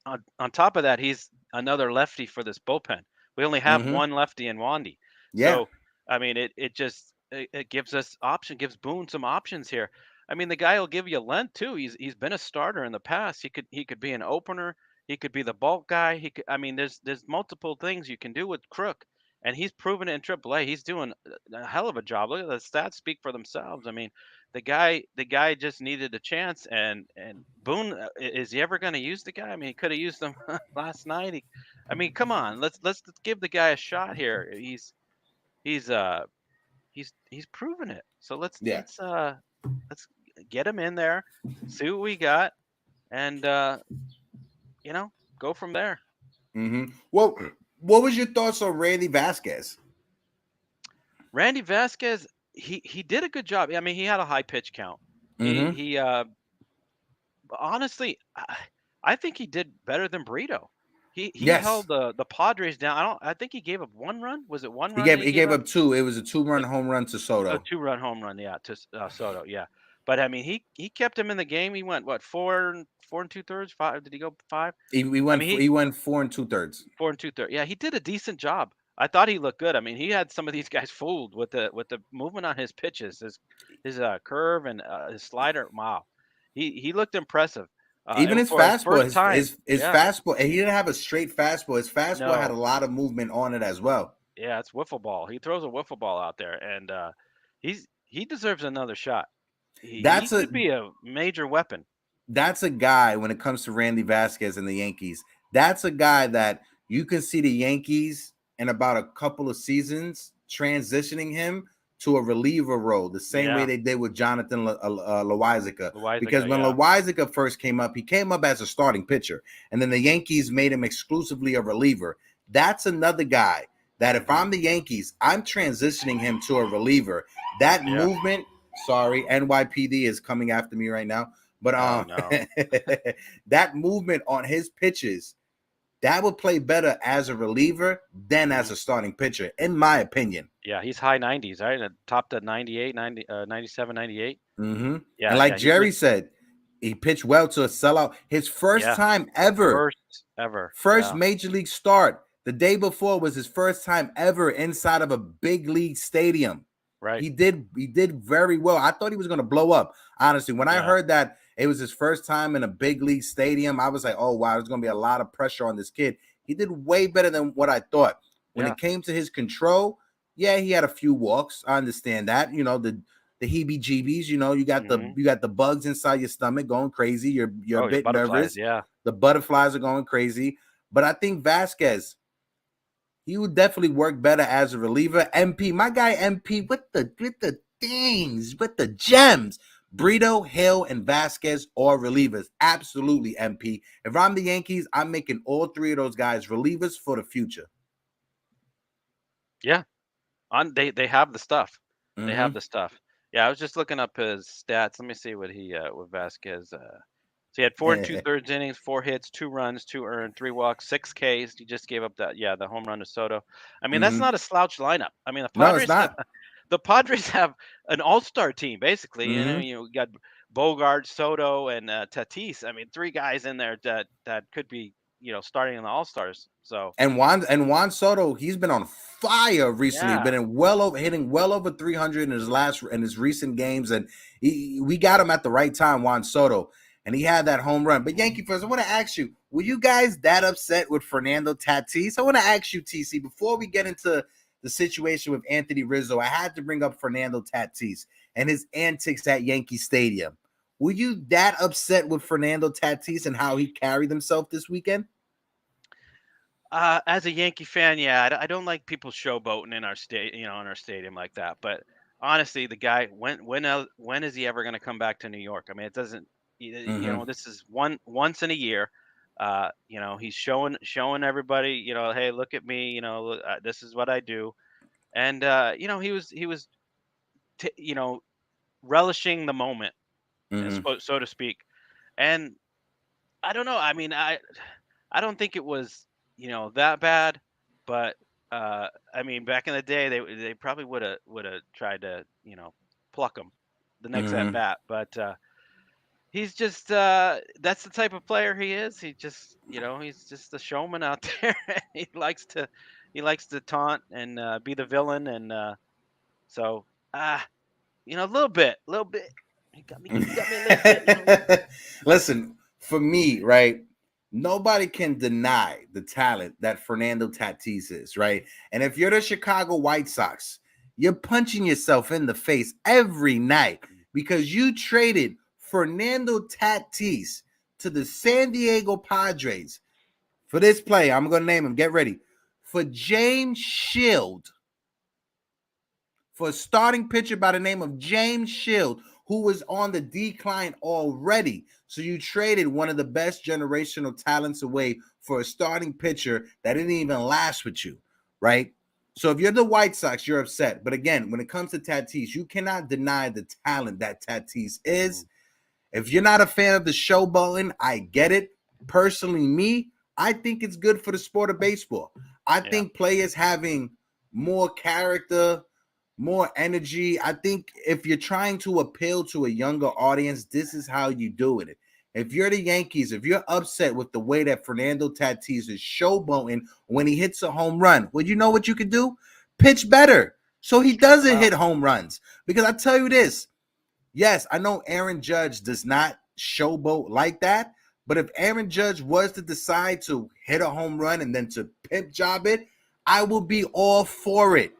on top of that, he's another lefty for this bullpen. We only have one lefty in Wandy. Yeah. So, I mean, it gives us gives Boone some options here. I mean, the guy will give you length too. He's been a starter in the past. He could be an opener. He could be the bulk guy. There's multiple things you can do with Crook, and he's proven it in AAA. He's doing a hell of a job. Look at the stats speak for themselves. I mean, the guy just needed a chance, and Boone, is he ever going to use the guy? I mean, he could have used him last night. Come on, let's give the guy a shot here. He's proven it. So let's get him in there, see what we got, and go from there. Well, what was your thoughts on Randy Vasquez? Randy Vasquez, he did a good job. I mean, he had a high pitch count. He honestly, I think he did better than Brito. He held the Padres down. I think he gave up 1 run. Was it 1 run? He gave up 2. It was a 2-run home run to Soto. A 2-run home run, to Soto, yeah. But I mean, he kept him in the game. He went 4 2/3, 5. Did he go 5? He went 4 2/3. 4 2/3. Yeah, he did a decent job. I thought he looked good. I mean, he had some of these guys fooled with the movement on his pitches, his curve and his slider. Wow, he looked impressive. Even his fastball, his fastball, and he didn't have a straight fastball. His fastball had a lot of movement on it as well. Yeah, it's wiffle ball. He throws a wiffle ball out there, and he deserves another shot. He could be a major weapon. That's a guy, when it comes to Randy Vasquez and the Yankees, that's a guy that you can see the Yankees in about a couple of seasons transitioning him to a reliever role, the same way they did with Jonathan Loaisiga. Because when Loaisiga first came up, he came up as a starting pitcher, and then the Yankees made him exclusively a reliever. That's another guy that if I'm the Yankees, I'm transitioning him to a reliever. That movement, sorry, NYPD is coming after me right now, but that movement on his pitches, that would play better as a reliever than as a starting pitcher, in my opinion. Yeah, he's high 90s, right? Topped at 98, 97, 98. Yeah, and like Jerry said, he pitched well to a sellout. His first time ever. First major league start. The day before was his first time ever inside of a big league stadium. Right. He did very well. I thought he was going to blow up, honestly. When I heard that it was his first time in a big league stadium, I was like, oh, wow, there's going to be a lot of pressure on this kid. He did way better than what I thought. When it came to his control, he had a few walks. I understand that. You know, the heebie-jeebies, you know, you got the bugs inside your stomach going crazy. You're a bit nervous. Yeah. The butterflies are going crazy. But I think Vasquez, He would definitely work better as a reliever. MP, my guy MP with the things, with the gems. Brito, Hill, and Vasquez are relievers. Absolutely, MP. If I'm the Yankees, I'm making all three of those guys relievers for the future. Yeah. They have the stuff. Mm-hmm. They have the stuff. Yeah, I was just looking up his stats. Let me see what with Vasquez. So he had 4 2/3 innings, 4 hits, 2 runs, 2 earned, 3 walks, 6 Ks. He just gave up the home run to Soto. I mean, that's not a slouch lineup. I mean, the Padres the Padres have an all-star team basically. Mm-hmm. You know, we got Bogart, Soto, and Tatis. I mean, 3 guys in there that could be, starting in the All-Stars. So and Juan Soto, he's been on fire recently. Yeah. Been hitting well over 300 in his recent games, and we got him at the right time, Juan Soto, and he had that home run. But Yankee fans, I want to ask you: were you guys that upset with Fernando Tatis? I want to ask you, TC, before we get into the situation with Anthony Rizzo, I had to bring up Fernando Tatis and his antics at Yankee Stadium. Were you that upset with Fernando Tatis and how he carried himself this weekend? As a Yankee fan, yeah, I don't like people showboating in our in our stadium like that. But honestly, the guy, when is he ever going to come back to New York? I mean, it doesn't. This is once in a year. He's showing everybody, hey, look at me. This is what I do, and he was relishing the moment, so to speak. And I don't know. I mean, I don't think it was that bad, but I mean, back in the day, they probably would have tried to pluck him the next at bat, but he's just that's the type of player he is. He just he's just a showman out there. he likes to taunt and be the villain, and so a little bit. He got me a little bit. Listen, for me, right? Nobody can deny the talent that Fernando Tatis is, right? And if you're the Chicago White Sox, you're punching yourself in the face every night because you traded Fernando Tatis to the San Diego Padres for this play. I'm going to name him. Get ready. For James Shield. For a starting pitcher by the name of James Shield, who was on the decline already. So you traded one of the best generational talents away for a starting pitcher that didn't even last with you, right? So if you're the White Sox, you're upset. But again, when it comes to Tatis, you cannot deny the talent that Tatis is. If you're not a fan of the showboating, I get it. Personally, me, I think it's good for the sport of baseball. I think players having more character, more energy. I think if you're trying to appeal to a younger audience, this is how you do it. If you're the Yankees, if you're upset with the way that Fernando Tatis is showboating when he hits a home run, well, you know what you could do? Pitch better so he doesn't hit home runs. Because I tell you this, yes, I know Aaron Judge does not showboat like that, but if Aaron Judge was to decide to hit a home run and then to pimp job it, I will be all for it.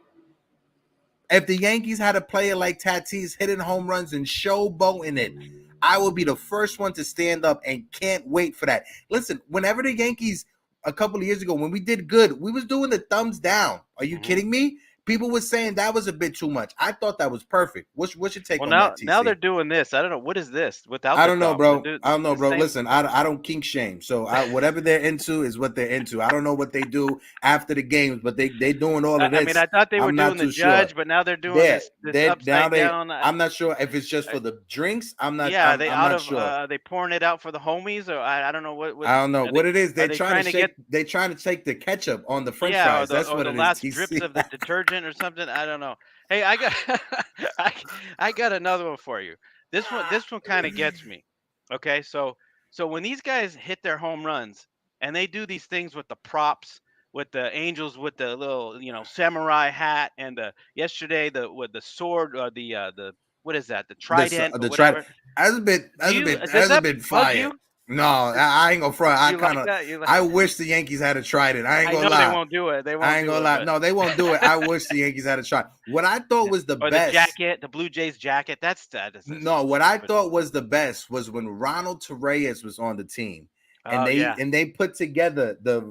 If the Yankees had a player like Tatis hitting home runs and showboating it, I will be the first one to stand up and can't wait for that. Listen, whenever the Yankees, a couple of years ago, when we did good, we was doing the thumbs down. Are you kidding me? People were saying that was a bit too much. I thought that was perfect. What's your take on that, TC? Now they're doing this. I don't know. What is this? Without I don't know, bro. I don't know, bro. Listen, I don't kink shame. So whatever they're into is what they're into. I don't know what they do after the games, but they doing all of this. I mean, I thought they were doing the Judge, but now they're doing this upside down. I'm not sure if it's just for the drinks. I'm not. Yeah, I'm not sure. They pouring it out for the homies, or I don't know what. I don't know what it is. They're trying to take the ketchup on the French fries. That's what it is. The last drips of the detergent or something. I don't know. Hey, I got another one for you. This one kind of gets me. Okay, so when these guys hit their home runs and they do these things with the props, with the Angels with the little samurai hat, and yesterday with the sword or the what is that, the trident? The trident. That's a bit fire. No, I ain't gonna front. I wish the Yankees had tried it. I ain't gonna lie. They won't do it. I ain't gonna lie. No, they won't do it. I wish the Yankees had tried. What I thought was the best. The jacket, the Blue Jays jacket. That's no. What I thought was the best was when Ronald Torreyes was on the team, and they put together the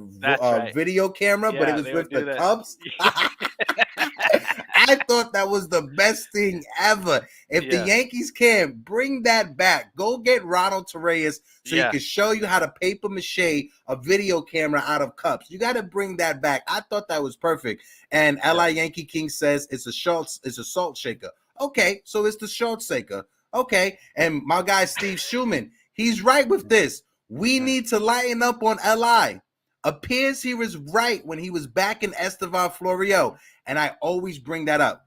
video camera, but it was with the cups. I thought that was the best thing ever. If the Yankees can bring that back, go get Ronald Torreyes so he can show you how to paper mache a video camera out of cups. You got to bring that back. I thought that was perfect. And LI Yankee King says it's a salt shaker. Okay, so it's the salt shaker. Okay, and my guy Steve Schumann, he's right with this. We need to lighten up on LI. Appears he was right when he was back in Estevan Florial, and I always bring that up.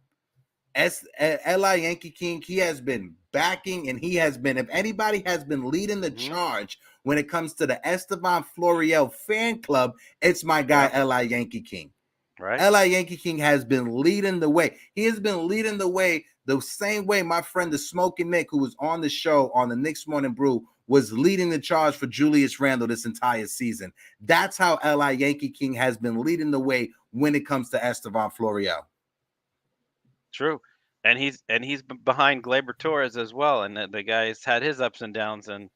LI Yankee King, he has been backing, and he has been, if anybody has been leading the charge when it comes to the Estevan Florial fan club, it's my guy LI Yankee King. Right. LI Yankee King has been leading the way. He has been leading the way the same way my friend the Smoking Nick, who was on the show on the Knicks Morning Brew, was leading the charge for Julius Randle this entire season. That's how LI Yankee King has been leading the way when it comes to Estevan Florial. True. And he's behind Gleyber Torres as well. And the guy's had his ups and downs. And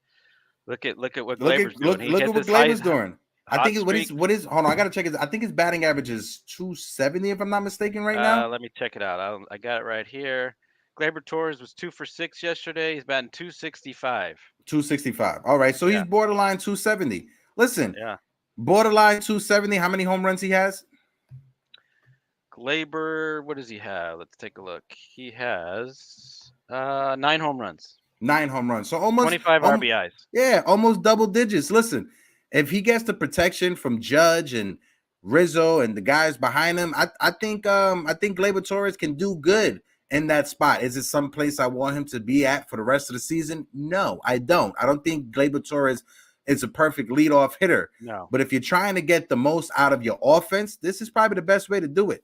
look at what Gleyber's doing. Look at what Gleyber's doing. I think what is hold on, I gotta check it. I think his batting average is 270 if I'm not mistaken right now. Let me check it out. I got it right here. Gleyber Torres was 2 for 6 yesterday. He's batting 265. 265. All right, so he's borderline 270. Listen, borderline 270. How many home runs he has? Gleyber, what does he have? Let's take a look. He has 9 home runs. 9 home runs. So almost 25 RBIs. Yeah, almost double digits. Listen, if he gets the protection from Judge and Rizzo and the guys behind him, I think Gleyber Torres can do good in that spot. Is it some place I want him to be at for the rest of the season? No, I don't. I don't think Gleyber Torres is a perfect leadoff hitter. No. But if you're trying to get the most out of your offense, this is probably the best way to do it.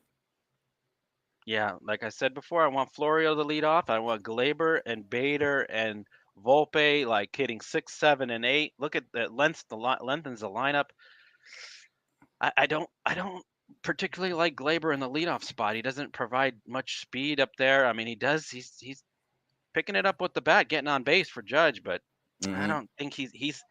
Yeah, like I said before, I want Florio to lead off. I want Gleyber and Bader and Volpe like hitting 6, 7, and 8. Look at that lengthens the lineup. I don't particularly like Gleyber in the leadoff spot. He doesn't provide much speed up there. I mean, he does. He's picking it up with the bat, getting on base for Judge, but I don't think he's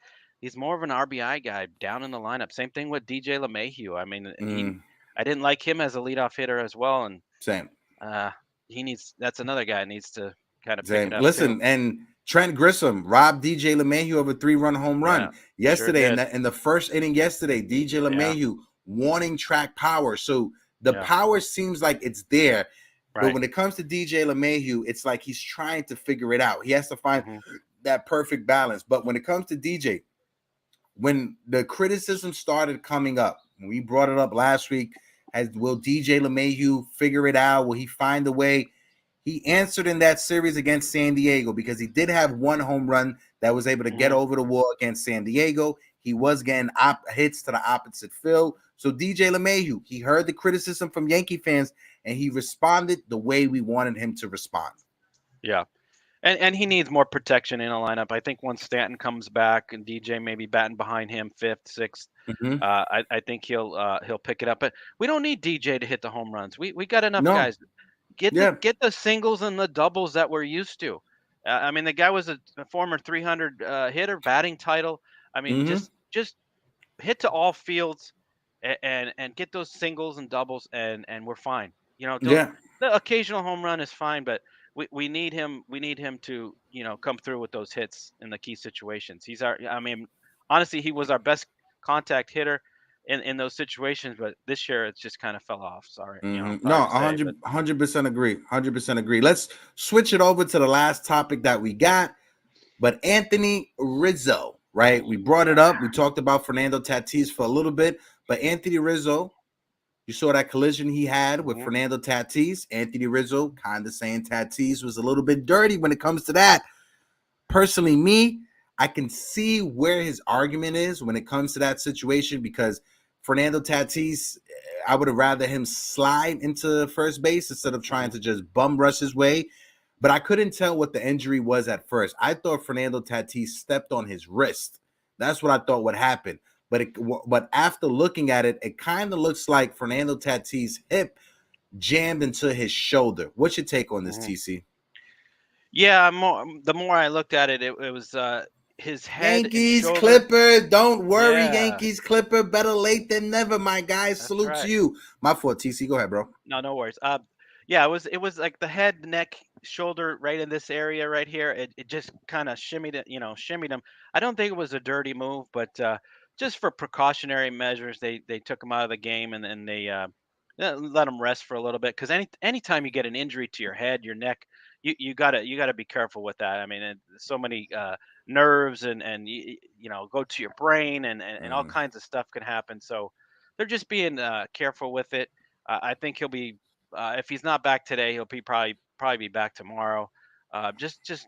more of an RBI guy down in the lineup. Same thing with DJ LeMahieu. I mean, I didn't like him as a leadoff hitter as well, and same. That's another guy that needs to kind of pick it up. Listen, and Trent Grisham robbed DJ LeMahieu of a 3-run home run yesterday in the first inning yesterday. DJ LeMahieu warning track power. So the power seems like it's there. Right. But when it comes to DJ LeMahieu, it's like he's trying to figure it out. He has to find that perfect balance. But when it comes to DJ, when the criticism started coming up, we brought it up last week, will DJ LeMahieu figure it out? Will he find a way? He answered in that series against San Diego because he did have 1 home run that was able to get over the wall against San Diego. He was getting hits to the opposite field. So DJ LeMahieu, he heard the criticism from Yankee fans, and he responded the way we wanted him to respond. Yeah. And he needs more protection in a lineup. I think once Stanton comes back and DJ maybe batting behind him 5th, 6th, I think he'll pick it up. But we don't need DJ to hit the home runs. We got enough guys. Get the singles and the doubles that we're used to. I mean, the guy was a former 300 hitter, batting title. I mean, just hit to all fields and get those singles and doubles, and we're fine. You know, the occasional home run is fine, but we need him. We need him to, come through with those hits in the key situations. Honestly, he was our best contact hitter in those situations, but this year it's just kind of fell off. Sorry. No, 100% agree. 100% agree. Let's switch it over to the last topic that we got. But Anthony Rizzo, right? We brought it up. We talked about Fernando Tatis for a little bit, but Anthony Rizzo, you saw that collision he had with Fernando Tatis. Anthony Rizzo kind of saying Tatis was a little bit dirty when it comes to that. Personally, I can see where his argument is when it comes to that situation, because Fernando Tatis, I would have rather him slide into first base instead of trying to just bum rush his way. But I couldn't tell what the injury was at first. I thought Fernando Tatis stepped on his wrist. That's what I thought would happen. But after looking at it, it kind of looks like Fernando Tatis' hip jammed into his shoulder. What's your take on this, TC? Yeah, the more I looked at it, it was his head and Yankees shoulder. Clipper, don't worry, Yeah, Yankees Clipper, better late than never, my guy. that's Salute to right. you. My fault, TC. Go ahead, bro. No worries. Yeah, it was like the head, neck, shoulder, right in this area right here. It just kind of shimmied it, shimmied him. I don't think it was a dirty move, but just for precautionary measures, they took him out of the game and they let him rest for a little bit. Because anytime you get an injury to your head, your neck, you gotta be careful with that. I mean, so many nerves and go to your brain and all kinds of stuff can happen. So they're just being careful with it. I think he'll be if he's not back today, he'll be probably be back tomorrow. Just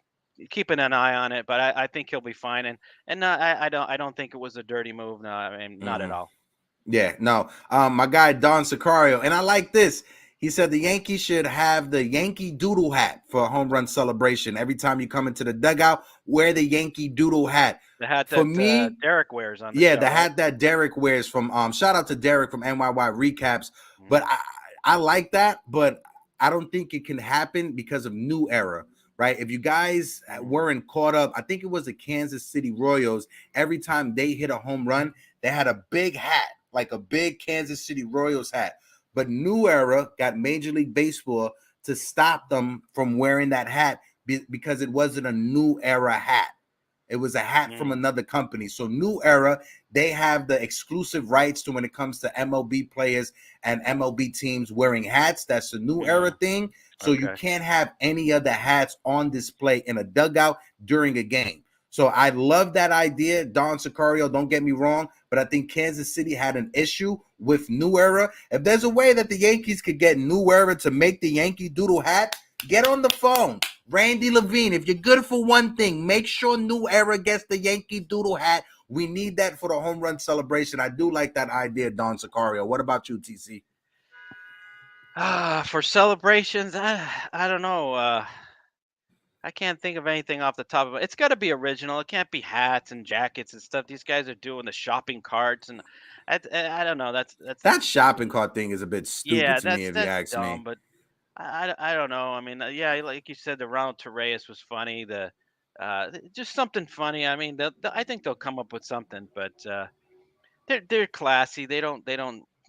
keeping an eye on it, but I think he'll be fine. And I don't think it was a dirty move. No, I mean not at all. Yeah, no. My guy Don Sicario, and I like this. He said the Yankees should have the Yankee Doodle hat for a home run celebration. Every time you come into the dugout, wear the Yankee Doodle hat. The hat For that me, Derek wears on the yeah, show, the right? hat that Derek wears from shout out to Derek from NYY Recaps. Mhm. But I like that, but I don't think it can happen because of New Era, right? If you guys weren't caught up, I think it was the Kansas City Royals. Every time they hit a home run, they had a big hat, like a big Kansas City Royals hat. But New Era got Major League Baseball to stop them from wearing that hat because it wasn't a New Era hat. It was a hat from another company. So New Era, they have the exclusive rights to when it comes to MLB players and MLB teams wearing hats. That's a New Era thing. So you can't have any other hats on display in a dugout during a game. So I love that idea, Don Sicario, don't get me wrong, but I think Kansas City had an issue with New Era. If there's a way that the Yankees could get New Era to make the Yankee Doodle hat, get on the phone. Randy Levine, if you're good for one thing, make sure New Era gets the Yankee Doodle hat. We need that for the home run celebration. I do like that idea, Don Sicario. What about you, TC? For celebrations, I don't know. I can't think of anything off the top of it. It's got to be original. It can't be hats and jackets and stuff. These guys are doing the shopping carts, and I don't know. That shopping cart thing is a bit stupid yeah, to me, if you ask dumb. me. But I don't know. I mean, yeah, like you said, the Ronald Torreyes was funny. Just something funny. I mean, I think they'll come up with something. But they're classy. They don't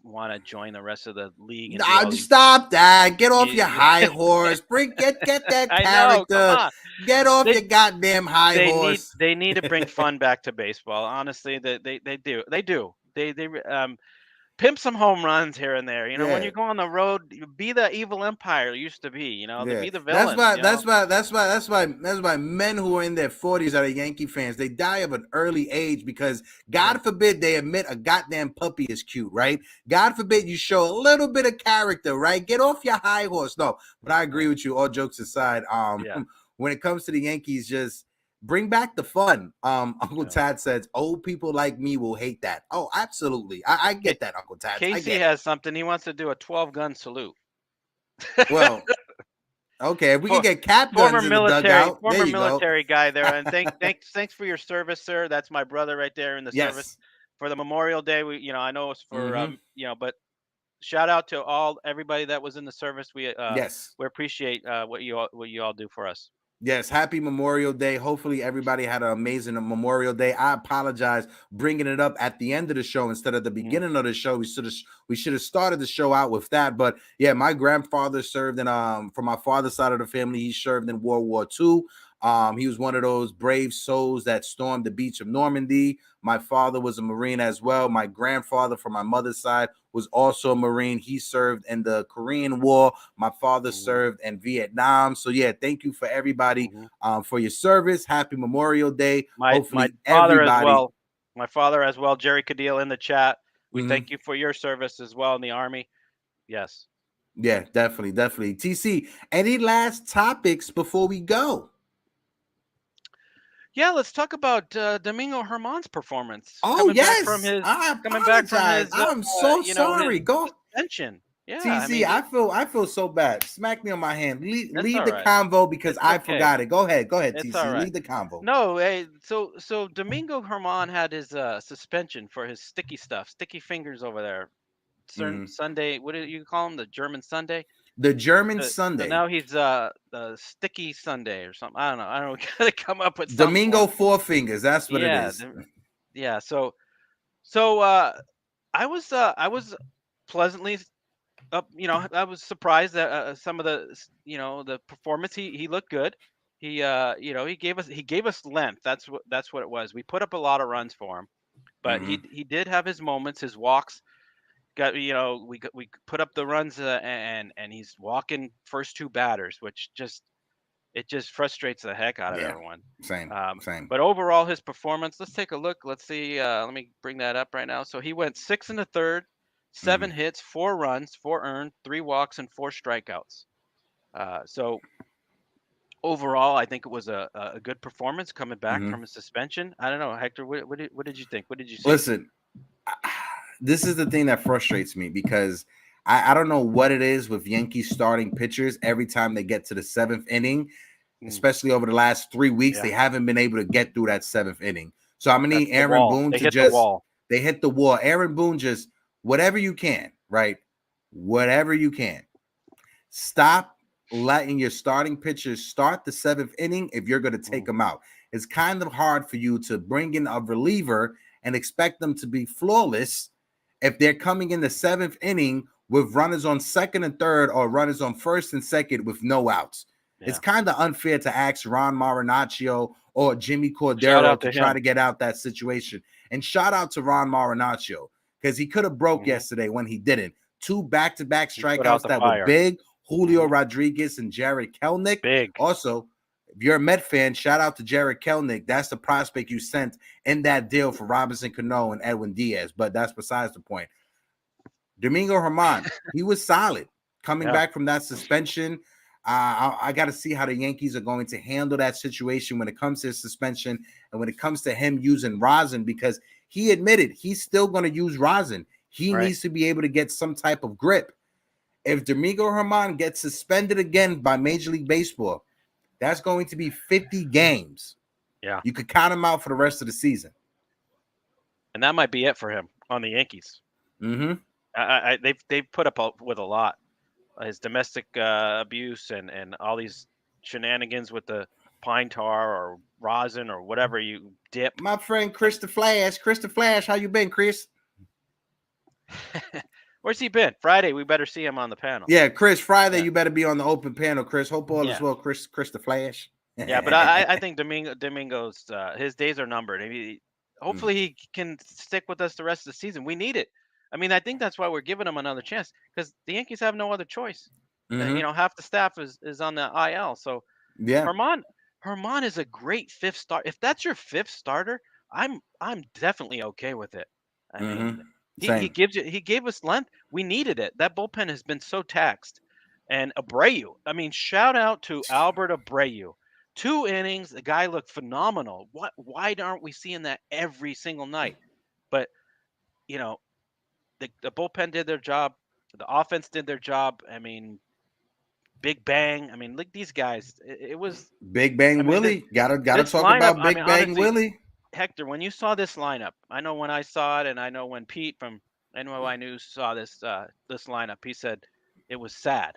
want to join the rest of the league and do Nah, all just these. stop that. Get off your Yeah, high horse. Get that I know. Come character. on. Get off They your goddamn high they need horse. they need to bring fun back to baseball. Honestly, they do. They pimp some home runs here and there. When Yeah. you go on the road, be the evil empire you used to be. Yeah, Be the that's villains. why. That's why men who are in their 40s that are Yankee fans, they die of an early age because God forbid they admit a goddamn puppy is cute, right? God forbid you show a little bit of character, right? Get off your high horse. No, but I agree with you. All jokes aside, Yeah. when it comes to the Yankees, just bring back the fun. Uncle Yeah. Tad says, old people like me will hate that. Oh, absolutely. I get that, Uncle Tad. I Casey get it. has something. He wants to do a 12-gun salute. Well, okay, if we can For- get cap Former guns in the dugout, there former you go. military guy there, and thanks for your service, sir. That's my brother right there in the service. Yes. For the Memorial Day, I know it's for Mhm. but shout out to everybody that was in the service. We Yes. we appreciate what you all do for us. Yes, happy Memorial Day. Hopefully everybody had an amazing Memorial Day. I apologize bringing it up at the end of the show instead of the beginning of the show. We should have started the show out with that. But yeah, my grandfather served in from my father's side of the family, he served in World War II. He was one of those brave souls that stormed the beach of Normandy. My father was a Marine as well. My grandfather from my mother's side was also a Marine. He served in the Korean War. My father served in Vietnam. So yeah, thank you for everybody for your service. Happy Memorial Day. Hopefully everybody. My father as well, Jerry Cadillo in the chat. We thank you for your service as well in the Army. Yes. Yeah, definitely. TC, any last topics before we go? Yeah, let's talk about Domingo Germán's performance. Oh, coming yes. Back from his, I coming back from apologize. his, I'm so his sorry. Go. suspension. Yeah, TC, I feel so bad. Smack me on my hand. Leave the right. convo because It's I okay. forgot it. Go ahead, It's TC. all right. Leave the convo. No, hey, so Domingo Germán had his suspension for his sticky fingers over there. Sunday. What do you call him? The German Sunday. The German Sunday. So now he's the Sticky Sunday or something. I don't know. I don't know. Gotta come up with Domingo Four Fingers. That's what it is. Yeah. So I was pleasantly I was surprised that some of the performance. He looked good. He he gave us length. That's what it was. We put up a lot of runs for him, but he did have his moments, his walks. We put up the runs and he's walking first two batters, which just frustrates the heck out of everyone. Same. But overall, his performance. Let's take a look. Let's see. Let me bring that up right now. So he went 6 1/3, 7 hits, 4 runs, 4 earned, 3 walks, and 4 strikeouts. So overall, I think it was a good performance coming back from a suspension. I don't know, Hector. What did you think? What did you see? Listen, this is the thing that frustrates me because I don't know what it is with Yankees starting pitchers. Every time they get to the 7th inning, especially over the last 3 weeks, they haven't been able to get through that 7th inning. So I'm gonna need Aaron Boone to just they hit the wall. Aaron Boone, just whatever you can, right? Whatever you can. Stop letting your starting pitchers start the 7th inning if you're going to take them out. It's kind of hard for you to bring in a reliever and expect them to be flawless if they're coming in the 7th inning with runners on 2nd and 3rd or runners on 1st and 2nd with no outs. Yeah. It's kind of unfair to ask Ron Marinaccio or Jimmy Cordero to try to get out that situation. And shout out to Ron Marinaccio because he could have broke yesterday when he didn't. 2 back-to-back strikeouts that were big. Julio Rodriguez and Jared Kelenic. Big. Also, if you're a Met fan, shout out to Jared Kelenic. That's the prospect you sent in that deal for Robinson Cano and Edwin Diaz, but that's besides the point. Domingo Germán, he was solid coming back from that suspension. I got to see how the Yankees are going to handle that situation when it comes to his suspension and when it comes to him using rosin, because he admitted he's still going to use rosin. He needs to be able to get some type of grip. If Domingo Germán gets suspended again by Major League Baseball, that's going to be 50 games. Yeah. You could count him out for the rest of the season. And that might be it for him on the Yankees. They've put up with a lot. His domestic abuse and all these shenanigans with the pine tar or rosin or whatever you dip. My friend Chris the Flash, how you been, Chris? Where's he been? Friday, we better see him on the panel. Yeah, Chris, Friday, you better be on the open panel, Chris. Hope all is well, Chris the Flash. Yeah, but I think Domingo's his days are numbered. Hopefully he can stick with us the rest of the season. We need it. I mean, I think that's why we're giving him another chance because the Yankees have no other choice. Half the staff is on the IL. So Germán is a great 5th start. If that's your 5th starter, I'm definitely okay with it. I mean, he gave us length. We needed it. That bullpen has been so taxed. And Abreu, I mean, shout out to Albert Abreu. 2 innings, the guy looked phenomenal. Why aren't we seeing that every single night? But the bullpen did their job. The offense did their job. I mean, Big Bang. I mean, look, these guys. It was Big Bang Willie. Gotta talk about Big Bang Willie. Hector, when you saw this lineup, I know when I saw it, and I know when Pete from NY News saw this lineup, he said it was sad,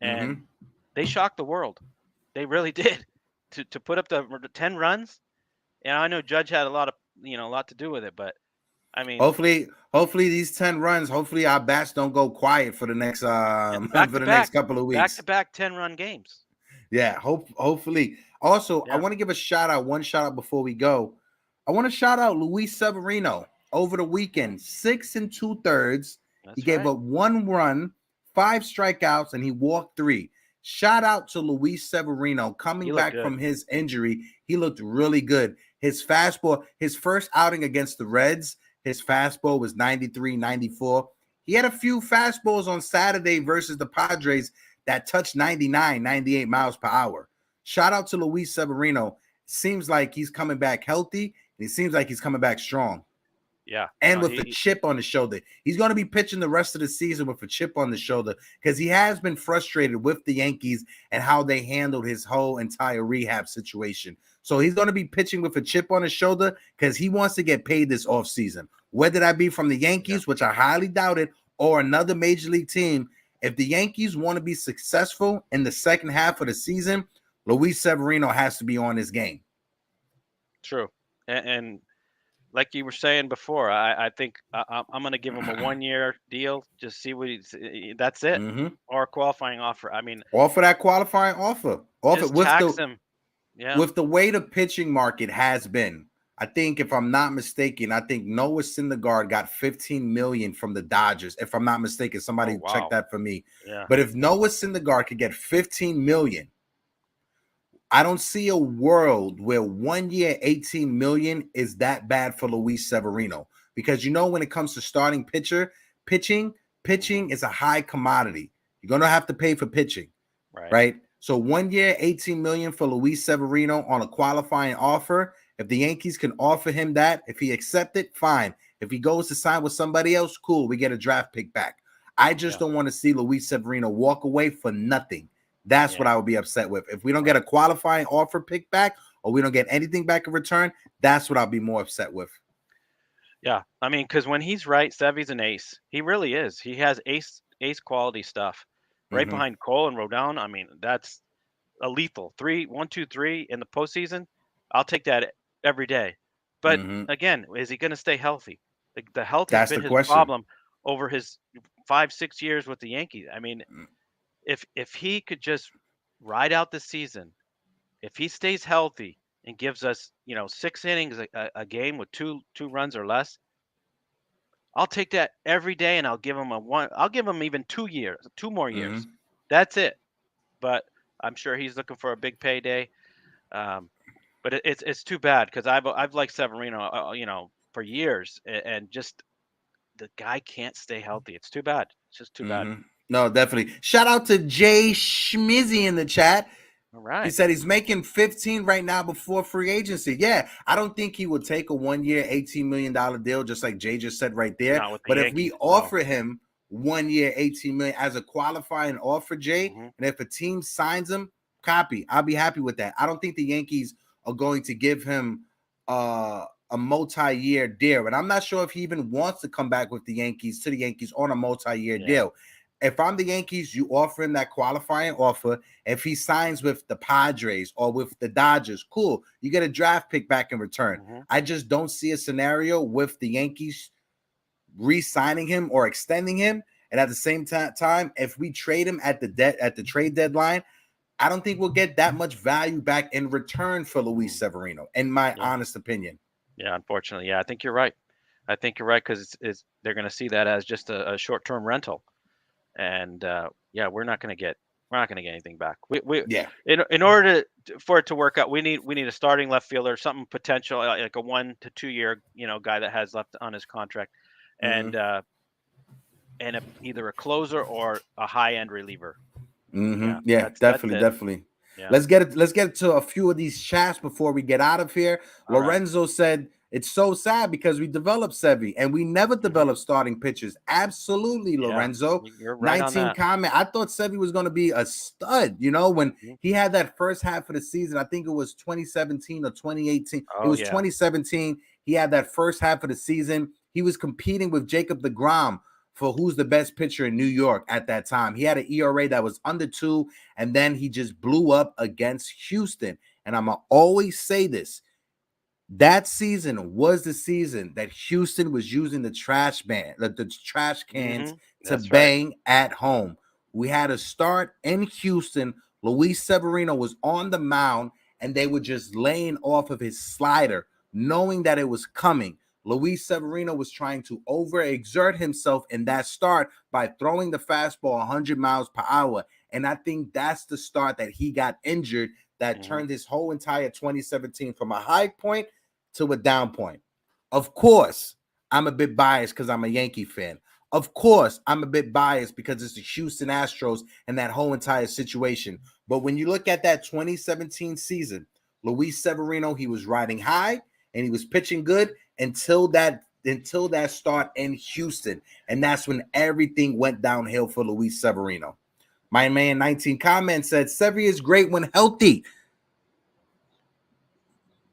and they shocked the world. They really did to put up the 10 runs. And I know Judge had a lot to do with it, but I mean, hopefully these 10 runs, hopefully our bats don't go quiet for the next next couple of weeks. Back-to-back 10-run games. Yeah, hopefully. Also, I want to give one shout out before we go. I want to shout out Luis Severino over the weekend, 6 2/3. He gave up 1 run, 5 strikeouts, and he walked 3. Shout out to Luis Severino coming back from his injury. He looked really good. His fastball, his first outing against the Reds, his fastball was 93, 94. He had a few fastballs on Saturday versus the Padres that touched 99, 98 miles per hour. Shout out to Luis Severino. Seems like he's coming back healthy. And it seems like he's coming back strong. Yeah. And with a chip on the shoulder. He's going to be pitching the rest of the season with a chip on the shoulder because he has been frustrated with the Yankees and how they handled his whole entire rehab situation. So he's going to be pitching with a chip on his shoulder because he wants to get paid this offseason. Whether that be from the Yankees, which I highly doubt it, or another major league team, if the Yankees want to be successful in the second half of the season, Luis Severino has to be on his game. True. And like you were saying before, I think I'm going to give him a 1-year deal. Just see what that's it. Or a qualifying offer. I mean, offer that qualifying offer. Just tax him. Yeah. With the way the pitching market has been, I think if I'm not mistaken, I think Noah Syndergaard got $15 million from the Dodgers. If I'm not mistaken, somebody check that for me. Yeah. But if Noah Syndergaard could get $15 million, I don't see a world where 1 year, $18 million is that bad for Luis Severino. Because when it comes to starting pitching is a high commodity. You're gonna have to pay for pitching, right? So 1 year, $18 million for Luis Severino on a qualifying offer. If the Yankees can offer him that, if he accepts it, fine. If he goes to sign with somebody else, cool. We get a draft pick back. I just don't want to see Luis Severino walk away for nothing. That's what I would be upset with. If we don't get a qualifying offer pick back or we don't get anything back in return, that's what I'll be more upset with. Yeah, I mean, because when he's right, Sevy's an ace. He really is. He has ace quality stuff. Right behind Cole and Rodon. I mean, that's a lethal 1, 2, 3 in the postseason. I'll take that every day. But again, is he going to stay healthy? The health has been his problem over his 5-6 years with the Yankees. I mean, if he could just ride out the season, if he stays healthy and gives us 6 innings a game with two runs or less, I'll take that every day, and I'll give him I'll give him even 2 more years. That's it. But I'm sure he's looking for a big payday. But it's too bad because I've liked Severino, for years, and just the guy can't stay healthy. It's too bad. It's just too bad. No, definitely. Shout out to Jay Schmizzy in the chat. All right. He said he's making 15 right now before free agency. Yeah, I don't think he would take a 1 year, $18 million deal, just like Jay just said right there. But Yankees, if we offer him 1 year, $18 million as a qualifying offer, Jay, and if a team signs him, copy. I'll be happy with that. I don't think the Yankees are going to give him a multi-year deal. And I'm not sure if he even wants to come back with the Yankees on a multi-year deal. If I'm the Yankees, you offer him that qualifying offer. If he signs with the Padres or with the Dodgers, cool. You get a draft pick back in return. I just don't see a scenario with the Yankees re-signing him or extending him. And at the same time, if we trade him at the trade deadline, I don't think we'll get that much value back in return for Luis Severino, in my honest opinion. Yeah, unfortunately. Yeah, I think you're right. Because they're going to see that as just a short-term rental. And we're not going to get anything back. In order for it to work out, we need a starting left fielder, something potential like a 1 to 2 year guy that has left on his contract, and either a closer or a high end reliever. Definitely. Yeah. Let's get to a few of these chats before we get out of here. All Lorenzo said it's so sad because we developed Sevy and we never developed starting pitchers. Absolutely, Lorenzo. You're right 19 on that. Comment. I thought Sevy was going to be a stud. When he had that first half of the season, I think it was 2017 or 2018. It was 2017. He had that first half of the season. He was competing with Jacob deGrom for who's the best pitcher in New York at that time. He had an ERA that was under 2, and then he just blew up against Houston. And I'm going to always say this. That season was the season that Houston was using the trash cans to bang at home. We had a start in Houston. Luis Severino was on the mound, and they were just laying off of his slider, knowing that it was coming. Luis Severino was trying to overexert himself in that start by throwing the fastball 100 miles per hour. And I think that's the start that he got injured that turned his whole entire 2017 from a high point to a down point. Of course, I'm a bit biased because I'm a Yankee fan. Of course, I'm a bit biased because it's the Houston Astros and that whole entire situation. But when you look at that 2017 season, Luis Severino, he was riding high and he was pitching good until that start in Houston. And that's when everything went downhill for Luis Severino. My man 19 comment said, Sevy is great when healthy.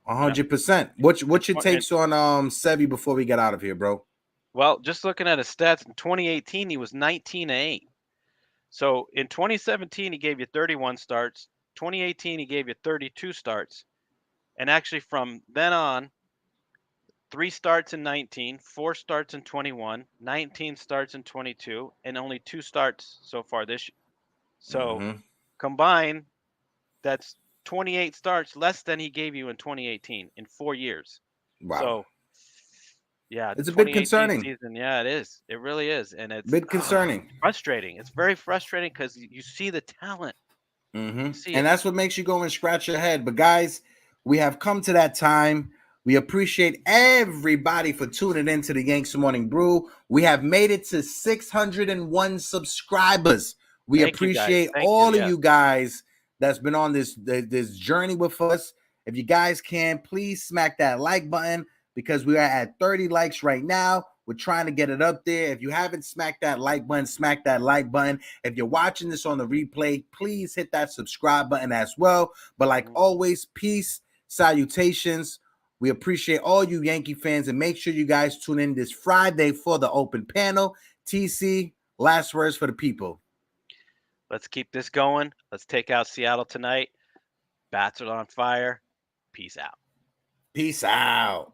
100%. What's your takes on Sevy before we get out of here, bro? Well, just looking at his stats, in 2018, he was 19-8. So in 2017, he gave you 31 starts. 2018, he gave you 32 starts. And actually from then on, 3 starts in 19, 4 starts in 21, 19 starts in 22, and only 2 starts so far this year. So combined, that's 28 starts, less than he gave you in 2018 in 4 years. Wow. So, yeah, it's a bit 2018 concerning. season, yeah, it is. It really is, and it's Bit concerning. frustrating. It's very frustrating because you see the talent. See and it. that's what makes you go and scratch your head. But guys, we have come to that time. We appreciate everybody for tuning in to the Yankees Morning Brew. We have made it to 601 subscribers. We Thank you, guys. appreciate Thank all you, of you guys that's been on this journey with us. If you guys can, please smack that like button because we are at 30 likes right now. We're trying to get it up there. If you haven't smacked that like button, smack that like button. If you're watching this on the replay, please hit that subscribe button as well. But like always, peace, salutations. We appreciate all you Yankee fans, and make sure you guys tune in this Friday for the open panel. TC, last words for the people. Let's keep this going. Let's take out Seattle tonight. Bats are on fire. Peace out. Peace out.